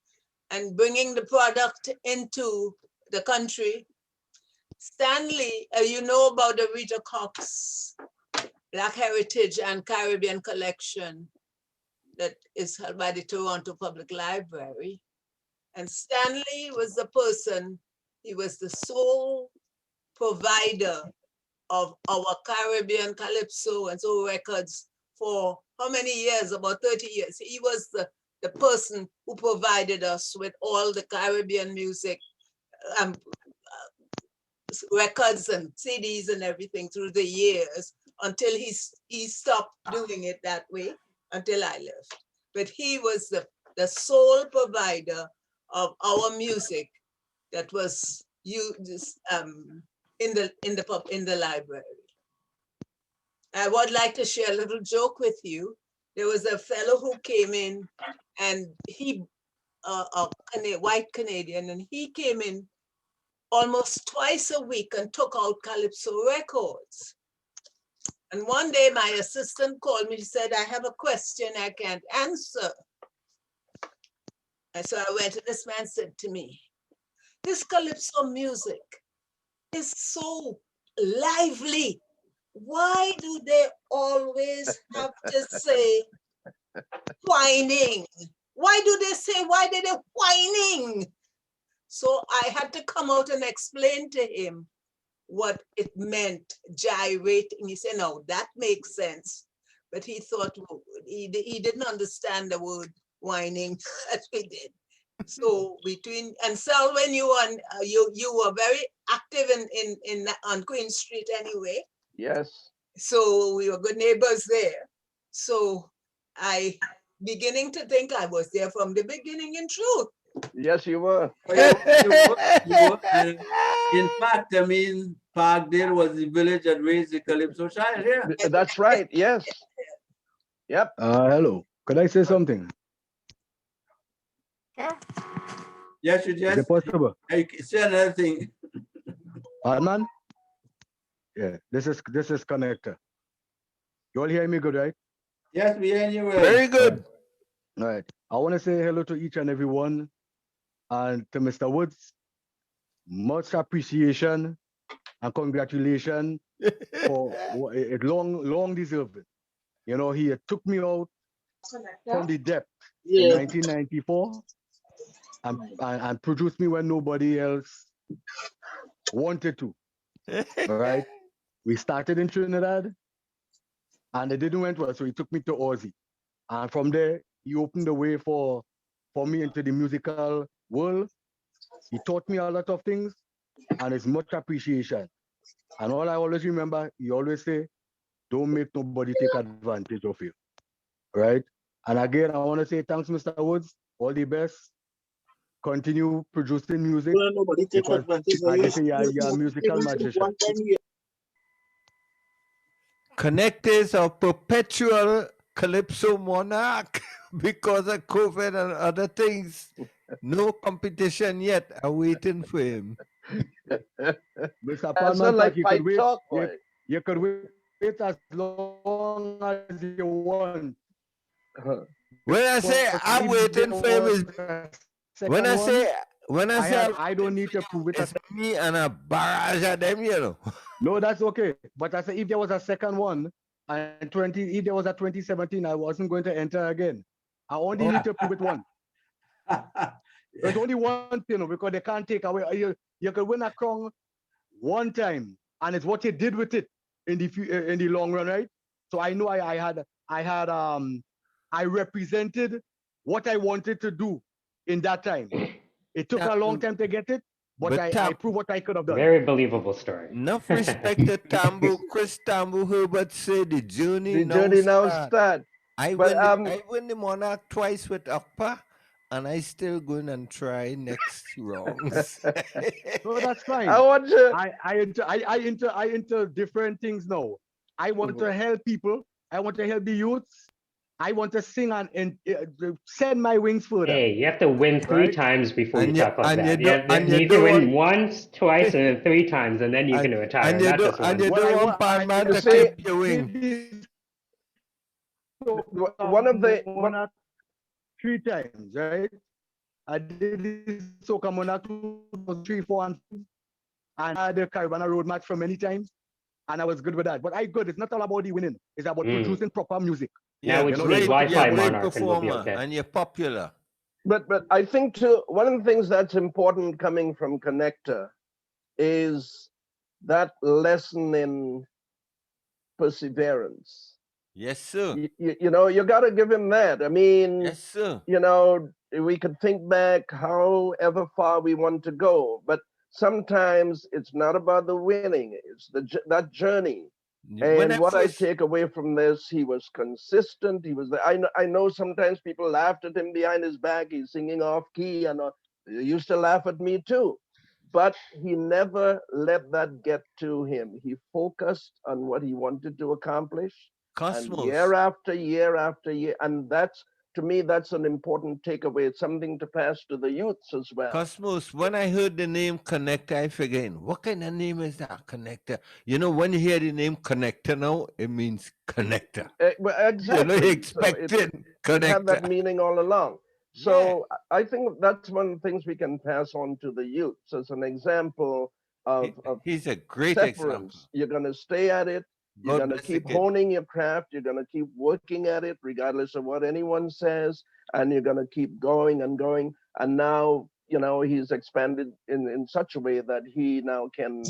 and bringing the product into the country, Stanley, you know about the Rita Cox Black Heritage and Caribbean Collection that is held by the Toronto Public Library. And Stanley was the person, he was the sole provider of our Caribbean Calypso and soul records for how many years? About 30 years. He was the person who provided us with all the Caribbean music, records and CDs and everything through the years until he stopped doing it that way until I left. But he was the sole provider of our music that was used in the library. I would like to share a little joke with you. There was a fellow who came in, and he, a white Canadian, and he came in almost twice a week and took out Calypso records. And one day my assistant called me, she said, I have a question I can't answer. And so I went, and this man said to me, this Calypso music is so lively. Why do they always have to say whining? Why do they say, why did they whining? So I had to come out and explain to him what it meant, gyrating. He said, no, that makes sense. But he thought, he didn't understand the word whining as we did. So between, and Selwyn, you were very active on Queen Street anyway. Yes. So we were good neighbors there. So I beginning to think I was there from the beginning in truth. Yes, you were. You were. And in fact, I mean, Parkdale was the village that raised the Calypso child here. Yeah. That's right, yes. Yep. Hello, could I say something? Yes, you just. Is it possible? Say another thing. Man? Yeah, this is connector. You all hear me good, right? Yes, we hear you well. Very good. All right. I want to say hello to each and every one, and to Mr. Woods. Much appreciation and congratulations for it long deserved. You know, he took me out from the depth in 1994 and produced me when nobody else wanted to. All right. We started in Trinidad and it didn't went well, so he took me to Aussie. And from there, he opened the way for me into the musical world. He taught me a lot of things, and it's much appreciation. And all I always remember, he always say, Don't make nobody take advantage of you, right? And again, I want to say thanks, Mr. Woods. All the best. Continue producing music because, like I say, you're a musical magician. Connectors of perpetual Calypso monarch because of COVID and other things. No competition yet. I'm waiting for him. Mr. That's Palman, like you pipe could wait. talk, boy. You could wait as long as you want. When I say I'm waiting for him, is when I say I don't need to prove it. It's me and a barrage of them, you know. No, that's okay. But I said if there was a second one, and if there was a 2017, I wasn't going to enter again. I only need to prove it once. There's only one, because they can't take away. You could win a crown one time, and it's what you did with it in the long run, right? So I know I represented what I wanted to do in that time. It took a long time to get it, but I proved what I could have done. Very believable story. Enough respect to Tambu. Chris Tambu Herbert said the journey now start. I win the Monarch twice with OCPA, and I still going and try next rounds. So that's fine. I want to. I into different things now. I want to help people. I want to help the youths. I want to sing and send my wings further. Hey, you have to win three times before you talk like that. You need to don't win once, twice, and then three times, and then you can retire. And you don't want Palman to say- keep your wing. One of the 3 times, right? I did this Soca Monarch 3, 4, and 5, and I had the Caribana Road match for many times, and I was good with that. But it's not all about the winning. It's about producing proper music. Now we just need Wi-Fi Monarch and we'll be okay. And you're popular. But I think too, one of the things that's important coming from Connector is that lesson in perseverance. Yes, sir. You know, you got to give him that. I mean, yes, sir. You know, we could think back however far we want to go, but sometimes it's not about the winning. It's that journey. And what I take away from this, he was consistent. He was. I know sometimes people laughed at him behind his back. He's singing off key, and they used to laugh at me too. But he never let that get to him. He focused on what he wanted to accomplish. Cosmos. And year after year after year, and that's, to me, that's an important takeaway. It's something to pass to the youths as well. Cosmos, when I heard the name Connector, I figured, what kind of name is that, Connector? You know, when you hear the name Connector now, it means connector. Well, exactly. You know, you expected Connector. It had connector. that meaning all along. So I think that's one of the things we can pass on to the youths as an example of He's a great severance. example. You're going to stay at it. You're going to keep honing your craft. You're going to keep working at it, regardless of what anyone says. And you're going to keep going and going. And now, you know, he's expanded in such a way that he now can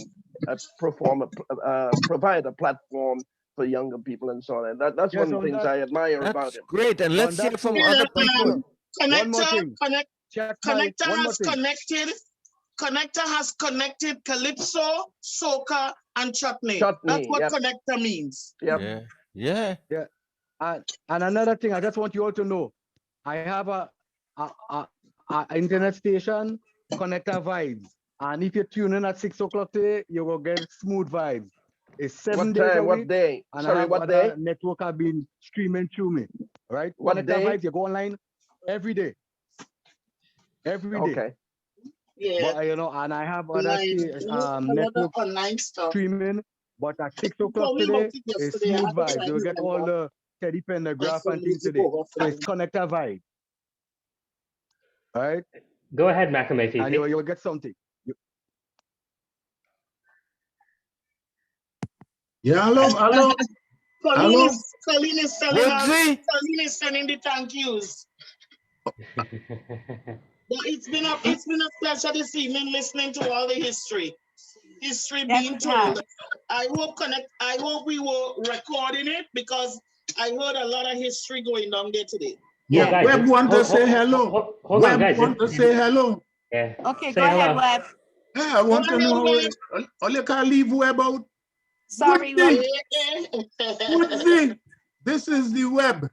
provide a platform for younger people and so on. And that's one of the things I admire about him. Great. And let's hear from other people. Connector has connected Calypso, Soca, and Chutney. That's what Connector means. Yep. Yeah. And another thing, I just want you all to know, I have a internet station, Connector Vibes. And if you tune in at 6 o'clock today, you will get smooth vibes. It's 7 days a week. What day? And Sorry, I have what other day? network have been streaming through me. Right? What Connector day? Vibes, you go online every day. Every day. Okay. Yeah. But, you know, and I have other network streaming, but at 6 o'clock today, it's smooth vibes. You'll get all the Teddy Pendergraph and things today. So it's Connector Vibe. All right? Go ahead, Makame Fifi. And you'll get something. Yeah, hello. Colleen is sending the thank yous. But it's been a pleasure this evening listening to all the history being told. I hope we were recording it because I heard a lot of history going on there today. Yeah, guys, Web want to say hello. Hold on, guys. Want to say hello. Yeah. Okay, Say go ahead, hello. Web. Yeah, I want to know how you can leave Web out. Sorry, Woodsy, Rob. Woodsy, this is the web.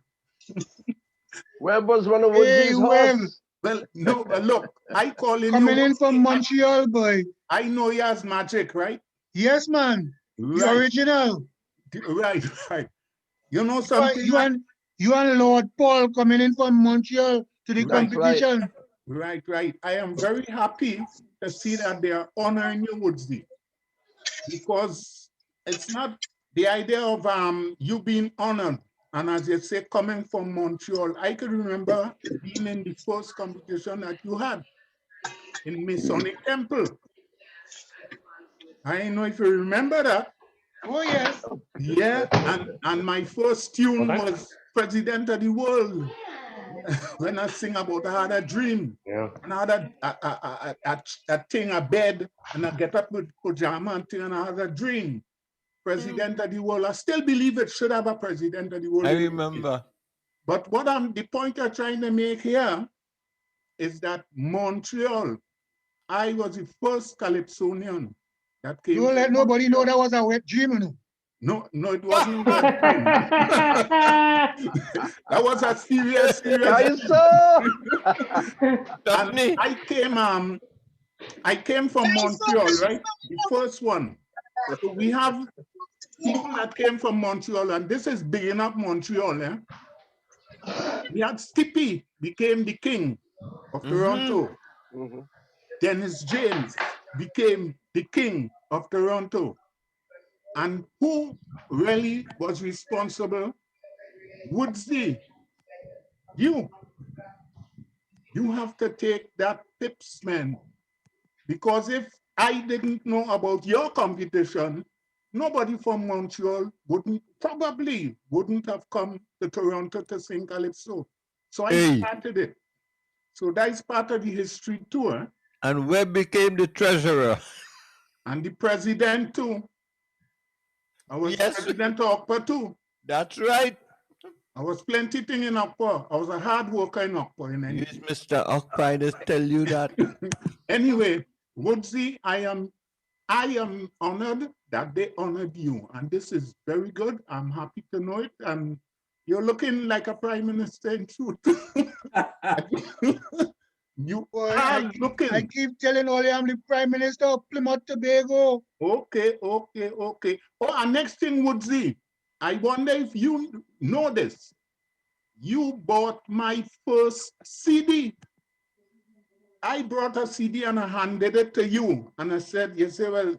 Webb was one of Hey, Woodsy's Webb. horse. Well, no, look, I calling Coming you. in from Montreal, boy. I know he has magic, right? Yes, man. The Right. original. Right, right. You know something? You and Lord Paul coming in from Montreal to the Right, competition. Right, right. I am very happy to see that they are honoring you, Woodsy, because it's not the idea of you being honored. And as you say, coming from Montreal, I can remember being in the first competition that you had in Masonic Temple. I don't know if you remember that. Oh, yes. Yeah, and my first tune was President of the World. When I sing about I had a dream, and I had a thing, a bed, and I get up with pajama and thing, and I had a dream. President of the world. I still believe it should have a president of the world. I remember. But the point I'm trying to make here is that Montreal, I was the first Calypsonian that came. Don't let nobody know that was a wet dream, you know. No, it wasn't a wet dream. That was a serious. And I came from Montreal, right? The first one. So we have people that came from Montreal, and this is bigging up Montreal. Eh? We had Skippy became the king of Toronto. Dennis James became the king of Toronto. And who really was responsible? Woodsy. You have to take that tips, man. Because if I didn't know about your competition, nobody from Montreal probably wouldn't have come to Toronto to sing Calypso. So I started it. So that's part of the history too. And Webb became the treasurer. And the president too. I was president of OCPA too. That's right. I was plenty thing in OCPA. I was a hard worker in OCPA. Yes, Mr. OCPA, I just tell you that. Anyway, Woodsy, I am honored that they honored you, and this is very good. I'm happy to know it, and you're looking like a prime minister in truth. You are looking. I keep telling Oli I'm the prime minister of Plymouth, Tobago. Okay. Oh, and next thing, Woodsy, I wonder if you know this. You bought my first CD. I brought a CD and I handed it to you. And I said, you say, well,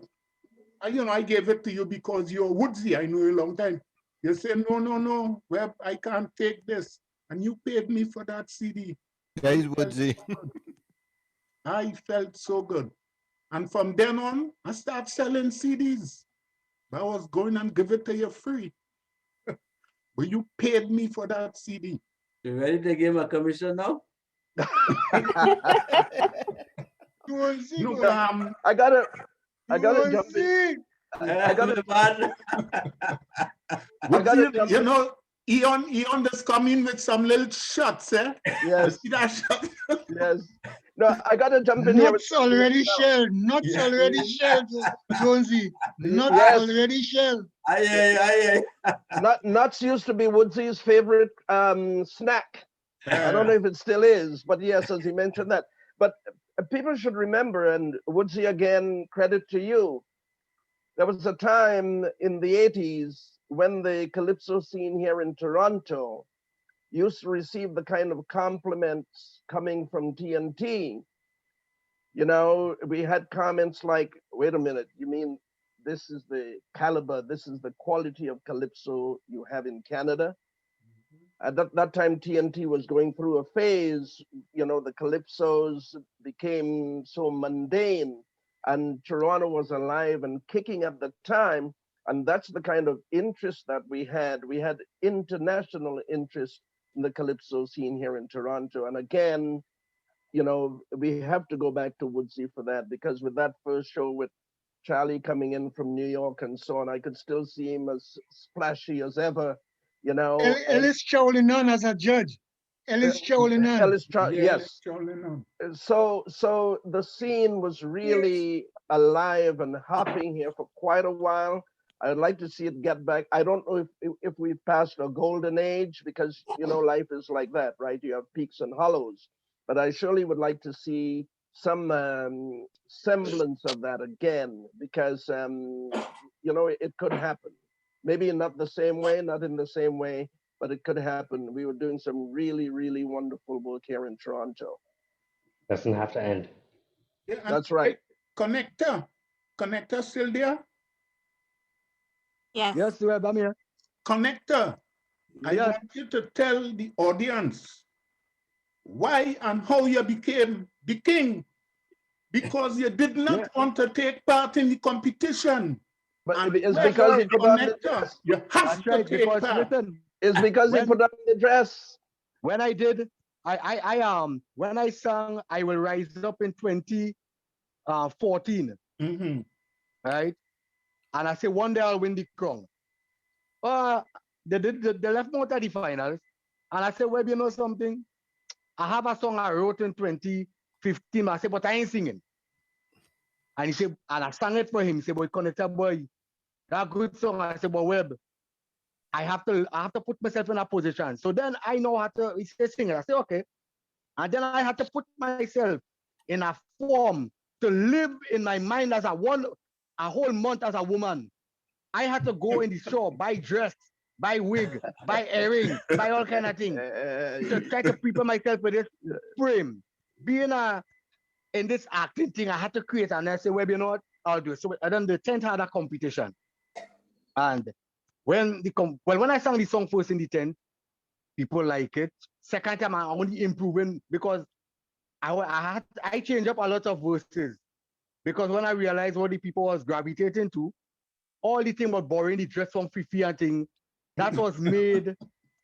I gave it to you because you're Woodsy. I know you a long time. You said, no, well, I can't take this. And you paid me for that CD. Guys, Woodsy. I felt so good. And from then on, I started selling CDs. I was going and give it to you free. But you paid me for that CD. You ready to give him a commission now? No, I gotta jump in. I gotta jump you know, Eon just come in with some little shots, eh? Yes. See that shot? Yes. No, I gotta jump in here. Nuts already shelled. Nuts already shelled, Jonesy. Nuts already shelled. Nuts used to be Woodsy's favorite snack. I don't know if it still is, but yes, as he mentioned that. But people should remember, and Woodsy, again, credit to you. There was a time in the 80s when the Calypso scene here in Toronto used to receive the kind of compliments coming from TNT. You know, we had comments like, wait a minute, you mean this is the caliber, this is the quality of Calypso you have in Canada? At that time, TNT was going through a phase, you know, the Calypsos became so mundane, and Toronto was alive and kicking at the time. And that's the kind of interest that we had. We had international interest in the Calypso scene here in Toronto. And again, you know, we have to go back to Woodsy for that, because with that first show with Charlie coming in from New York and so on, I could still see him as splashy as ever. You know, Ellis Cholinan as a judge. Ellis Cholinan. Yes. So the scene was really alive and hopping here for quite a while. I'd like to see it get back. I don't know if we've passed a golden age because, you know, life is like that, right? You have peaks and hollows. But I surely would like to see some semblance of that again because, you know, it could happen. Maybe not the same way, not in the same way, but it could happen. We were doing some really, really wonderful work here in Toronto. Doesn't have to end. Yeah, That's right. Connector still there? Yes. Yes, Web, I'm here. Connector, I Yes. want you to tell the audience why and how you became the king, because you did not want to take part in the competition. But and it's whoever because he put on the Connector, dress. you have That's right, to take because part. listen, It's because he put on the dress. when I did, when I sang I Will Rise Up in 2014, right? And I say one day I'll win the crown. They left me out of the finals. And I said, well, you know something? I have a song I wrote in 2015. I said, but I ain't singing. And he said, and I sang it for him. He said, boy, Connector boy, that good song. I said, but Web, I have to put myself in a position. So then I know how to, he said, sing it. I said, okay. And then I had to put myself in a form to live in my mind as a whole month as a woman. I had to go in the store, buy dress, buy wig, buy earring, buy all kind of things to try to prepare myself for this frame. Being in this acting thing, I had to create, and I said, well, you know what, I'll do it. So I done the 10th had a competition. And when I sang the song first in the 10th, people like it. Second time, I only improving because I changed up a lot of verses. Because when I realized what the people was gravitating to, all the thing about borrowing the dress from Fifi and thing, that was made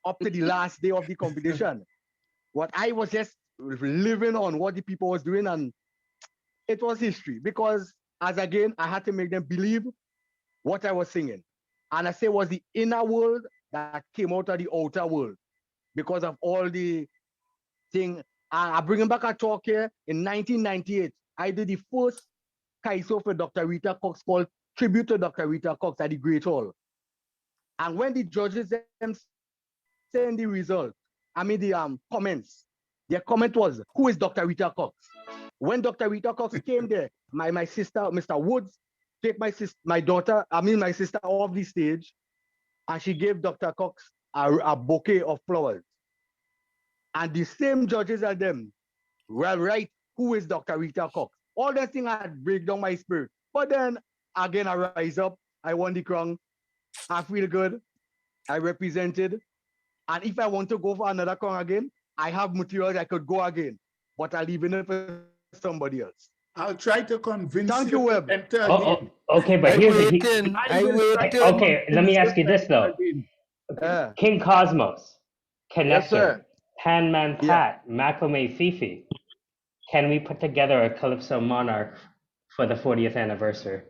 up to the last day of the competition. What I was just living on what the people was doing, and it was history. Because as again, I had to make them believe what I was singing. And I say it was the inner world that came out of the outer world because of all the thing. I bring back a talk here in 1998. I did the first Kaiso for Dr. Rita Cox called Tribute to Dr. Rita Cox at the Great Hall. And when the judges them send the result, the comments, their comment was, who is Dr. Rita Cox? When Dr. Rita Cox came there, my sister, Mr. Woods, take my sister off the stage, and she gave Dr. Cox a bouquet of flowers. And the same judges are them, well, right, who is Dr. Rita Cox? All that thing had break down my spirit. But then, again, I rise up, I won the crown, I feel good, I represented. And if I want to go for another crown again, I have materials I could go again, but I'll leave it for somebody else. I'll try to convince Thank you, Webb. Okay, but here's the okay, let me ask you this though. King Cosmos, Connector, Yes, sir. Panman Pat, Maclame Fifi. Can we put together a Calypso Monarch for the 40th anniversary?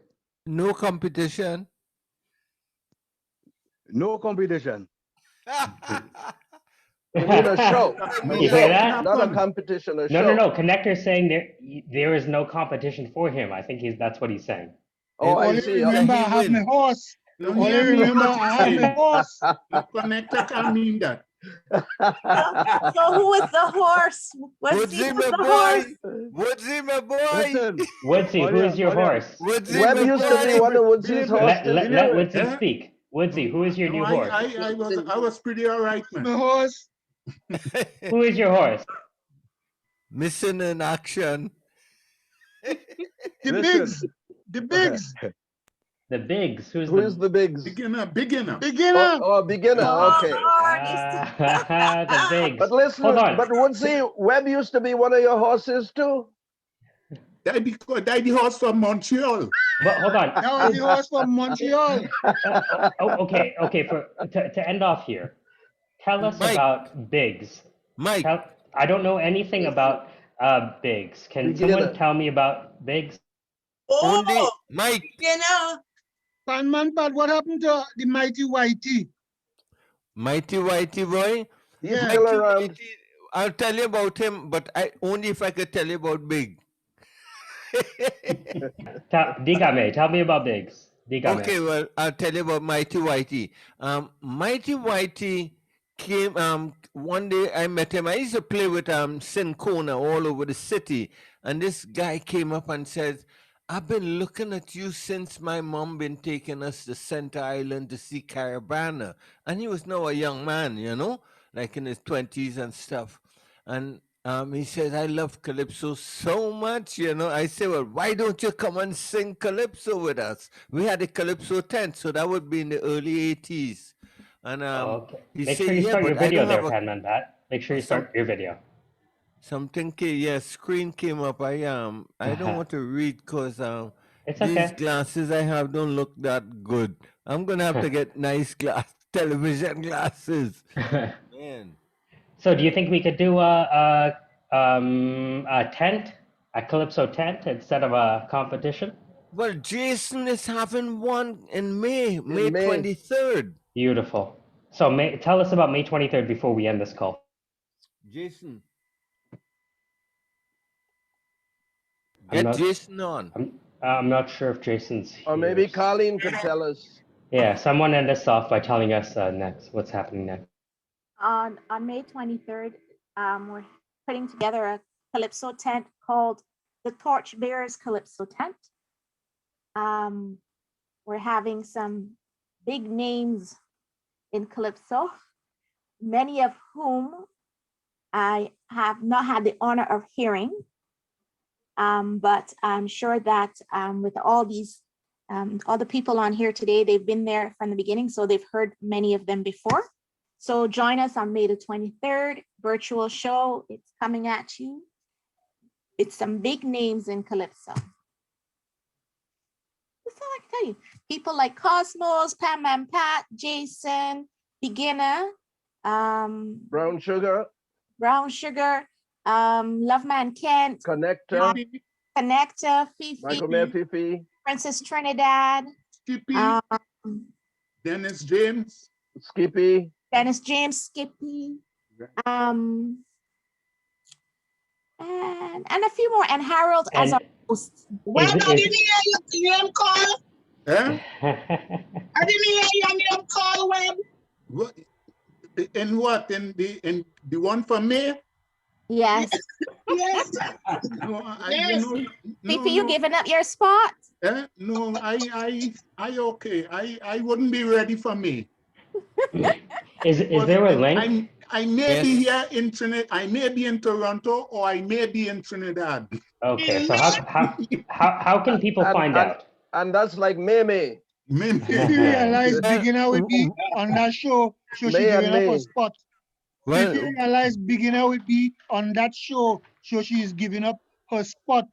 No competition. No competition. You mean a show? You hear that? Not a competition, a show. No. Connector's saying there is no competition for him. I think that's what he's saying. Oh, I see. Remember, I have my horse. Only remember, I have my horse. Connector can't mean that. So who is the horse? Woodsy, my boy. Woodsy, my boy. Woodsy, who is your horse? Woodsy, Webb used to be one of Woodsy's horses. Let Woodsy speak. Woodsy, who is your new horse? I was pretty all right, man. My horse. Who is your horse? Missing in action. The Bigs. The Bigs. The Bigs. Who is the Bigs? Beginner. Beginner. Oh, beginner. Okay. The Bigs. But listen, Hold on. but Woodsy, Webb used to be one of your horses too. That the horse from Montreal. But hold on. That was the horse from Montreal. Okay. To end off here, tell us about Biggs. Mike. I don't know anything about Biggs. Can someone tell me about Biggs? Only Mike. You know. Panman Pat, what happened to the Mighty Whitey? Mighty Whitey boy? He's still around. I'll tell you about him, but only if I could tell you about Big. Digame, tell me about Biggs. Dígame. Okay, well, I'll tell you about Mighty Whitey. Mighty Whitey came one day I met him. I used to play with Sincona all over the city, and this guy came up and said, I've been looking at you since my mom been taking us to Center Island to see Carabana. And he was now a young man, you know, like in his 20s and stuff. And he says, I love Calypso so much, you know. I say, well, why don't you come and sing Calypso with us? We had a Calypso tent, so that would be in the early 80s. And Okay. he Make said, sure you yeah, start your but I video don't there, have a... Panman Pat. Make sure you start your video. Something came, yeah, screen came up. I don't want to read because It's these okay. glasses I have don't look that good. I'm gonna have to get nice television glasses. Man. So do you think we could do a tent, a Calypso tent instead of a competition? Well, Jason is having one in May 23rd. Beautiful. So tell us about May 23rd before we end this call. Jason. Get Jason on. I'm not sure if Jason's here. Or maybe Colleen could tell us. Yeah, someone end us off by telling us next what's happening next. On May 23rd, we're putting together a Calypso tent called the Torchbearers Calypso Tent. We're having some big names in Calypso, many of whom I have not had the honor of hearing. But I'm sure that with all these, all the people on here today, they've been there from the beginning, so they've heard many of them before. So join us on May the 23rd, virtual show. It's coming at you. It's some big names in Calypso. That's all I can tell you. People like Cosmos, Pam and Pat, Jason, Beginner, Brown Sugar, Loveman Kent, Connector, Fifi, Michael Mayer Fifi, Princess Trinidad, Skippy, Dennis James, Skippy, Skippy, and a few more, and Harold as our host. Well, I didn't hear your name call. Eh? I didn't hear your name call, Webb. What? In what? In the one for me? Yes. Yes. No, Yes. Fifi, you giving up your spot? No, I okay. I wouldn't be ready for me. Is there a link? I may be here in Trinidad. I may be in Toronto, or I may be in Trinidad. Okay, so how can people find out? And that's like Meme. Meme. If you realize Beginner would be on that show, so she's giving up a spot. Well, If you realize Beginner would be on that show, so she's giving up her spot.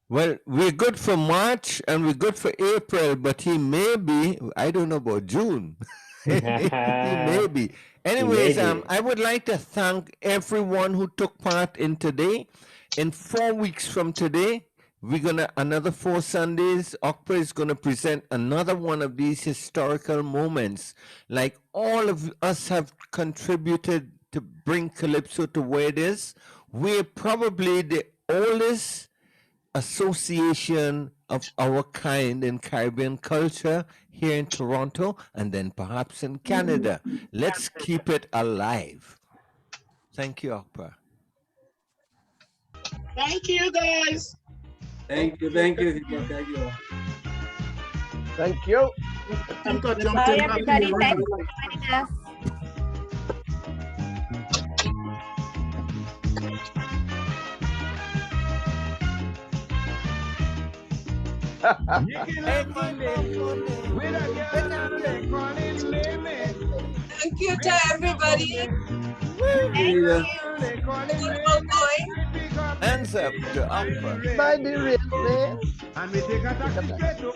Well, we're good for March and we're good for April, but he may be, I don't know about June. He may be. Anyways, I would like to thank everyone who took part in today. In 4 weeks from today, we're gonna another 4 Sundays. OCPA is gonna present another one of these historical moments. Like all of us have contributed to bring Calypso to where it is. We're probably the oldest association of our kind in Caribbean culture here in Toronto and then perhaps in Canada. Let's keep it alive. Thank you, OCPA. Thank you, guys. Thank you, thank you, thank you. Thank you. Bye, everybody. Thanks for joining us. Thank you to everybody. Thank you. Hands up to OCPA. By the railway. And we take a taxi straight to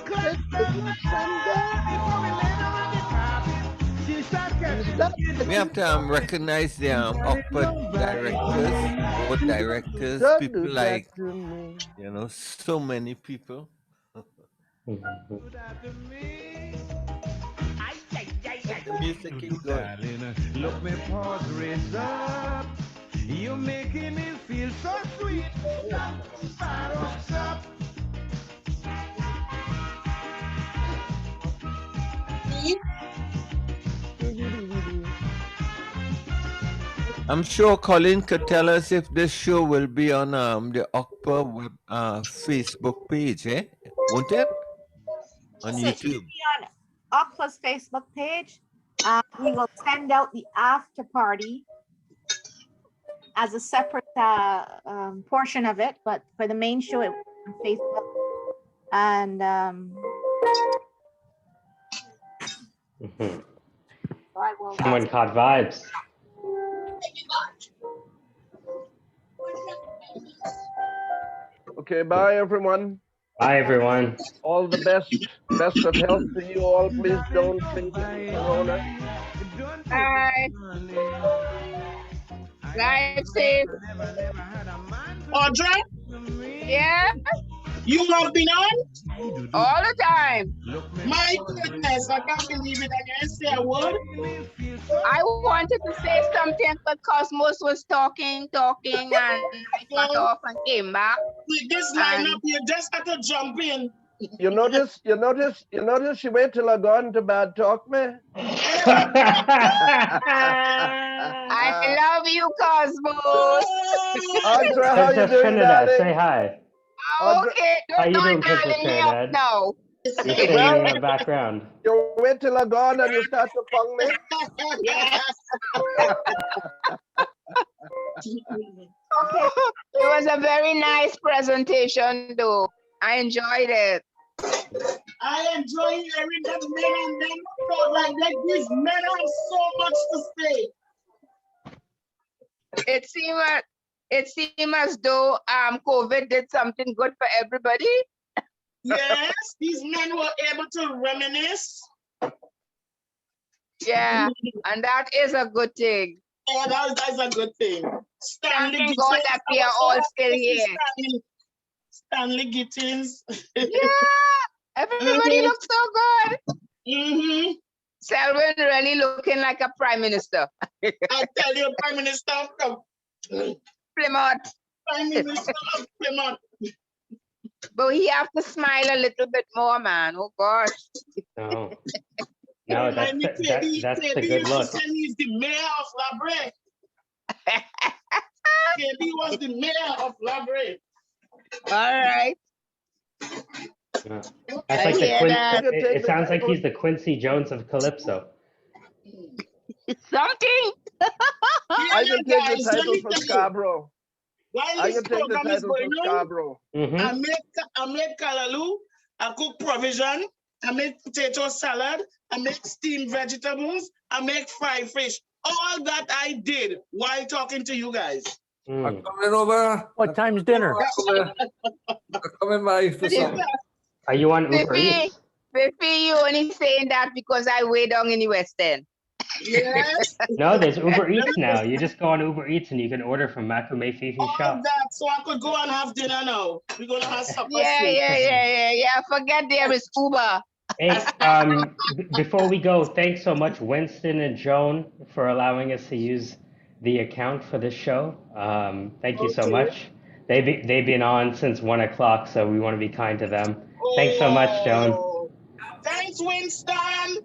We have to recognize the OCPA directors, board directors, people like, you know, so many people. The music is good. Look, me pause, raise up. You're making me feel so sweet. Fire up. I'm sure Colin could tell us if this show will be on the OCPA web, Facebook page, eh? Won't it? On Yes, it should YouTube. be on OCPA's Facebook page. We will send out the after party as a separate portion of it, but for the main show, it will be on Facebook. And I will Someone caught vibes. Okay, bye everyone. Bye, everyone. All the best of health to you all. Please don't cling to the corona. Bye. Drive safe. Audrey? Yeah? You have been on? All the time. My goodness, I can't believe it. I can't say a word. I wanted to say something, but Cosmos was talking, and I got off and came back. With this lineup, you just had to jump in. You notice she wait till I gone to bed talk me. I love you, Cosmos. Audra, how you Princess doing, Trinidad, darling? say hi. Okay, How you doing, don't Princess darling me up Trinidad? now. You're singing in the background. You wait till I gone and you start to fung me. Okay. It was a very nice presentation, though. I enjoyed it. I enjoy hearing that men and them talk like that. These men have so much to say. It seemed as though COVID did something good for everybody. Yes, these men were able to reminisce. Yeah, and that is a good thing. Yeah, that's a good thing. Stanley Thank God that we are all still here. Stanley Gittins. Yeah, everybody looks so good. Mm-hmm. Selwyn really looking like a prime minister. I tell you, Prime Minister of Plymouth. Prime Minister of Plymouth. But he have to smile a little bit more, man. Oh gosh. No, no, that's the good look. He's the mayor of Labre. KB was the mayor of Labre. All right. Yeah. That's like the it sounds like he's the Quincy Jones of Calypso. Something. I can take the title for Scarborough. While I this can take the program is title for going on, Scarborough. I make kalaloo, I cook provision, I make potato salad, I make steamed vegetables, I make fried fish. All that I did while talking to you guys. I'm coming over. What time's dinner? I'm coming by for some. Are you on Uber Eats? Fifi, you only saying that because I way down in the West End. Yes. No, there's Uber Eats now. You just go on Uber Eats and you can order from Makume Fifi All shop. that, so I could go and have dinner now. We're gonna have supper Yeah. Forget there is Uber. Hey, before we go, thanks so much, Winston and Joan, for allowing us to use the account for this show. Thank you so much. They've been on since 1 o'clock, so we want to be kind to them. Thanks so much, Joan. Thanks, Winston.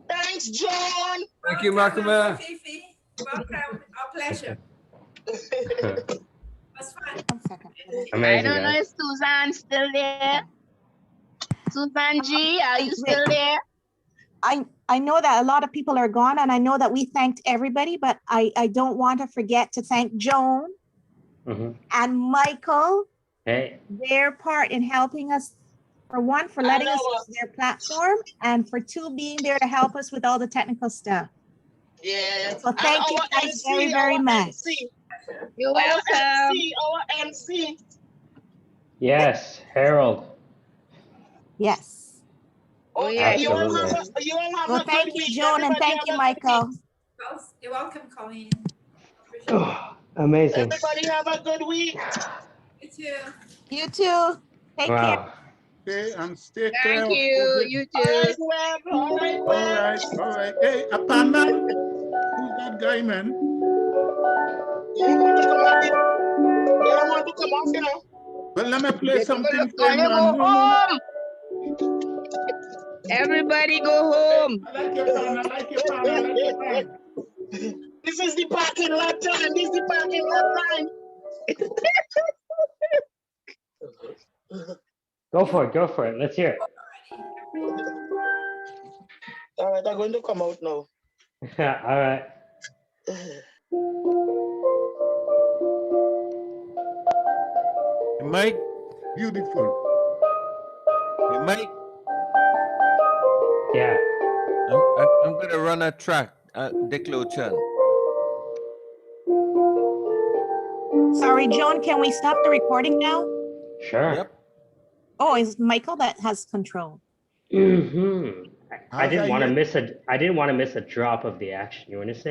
Thanks, John. Thank you, Makume. Fifi, welcome. Our pleasure. That's fine. Amazing, I don't know guys. if Suzanne's still there. Suzanne G, are you still there? I know that a lot of people are gone, and I know that we thanked everybody, but I don't want to forget to thank Joan and Michael, their part in helping us, for one, for letting us use their platform, and for two, being there to help us with all the technical stuff. Yeah. So thank you guys very, very much. You're welcome. Our MC. Yes, Harold. Yes. Oh, yeah. You all Absolutely. have Well, a thank good you, week. Joan, and thank you, Michael. You're welcome, Colleen. Amazing. Everybody have a good week. You too. You too. Take care. Wow. Okay, and stay clear. Thank you. You too. All right. Hey, Apana, who's that guy, man? They don't want to come off, they don't want to come off, you know. Well, let me play something for Can you, you man. go home? Everybody go home. I like your pan. This is the parking lot time. This is the parking lot time. Go for it. Go for it. Let's hear it. All right, I'm going to come out now. All right. Mike. Beautiful. Mike. Yeah. I'm gonna run a track. Declaration. Sorry, John, can we stop the recording now? Sure. Yep. Oh, it's Michael that has control. I didn't want to miss a drop of the action. You understand?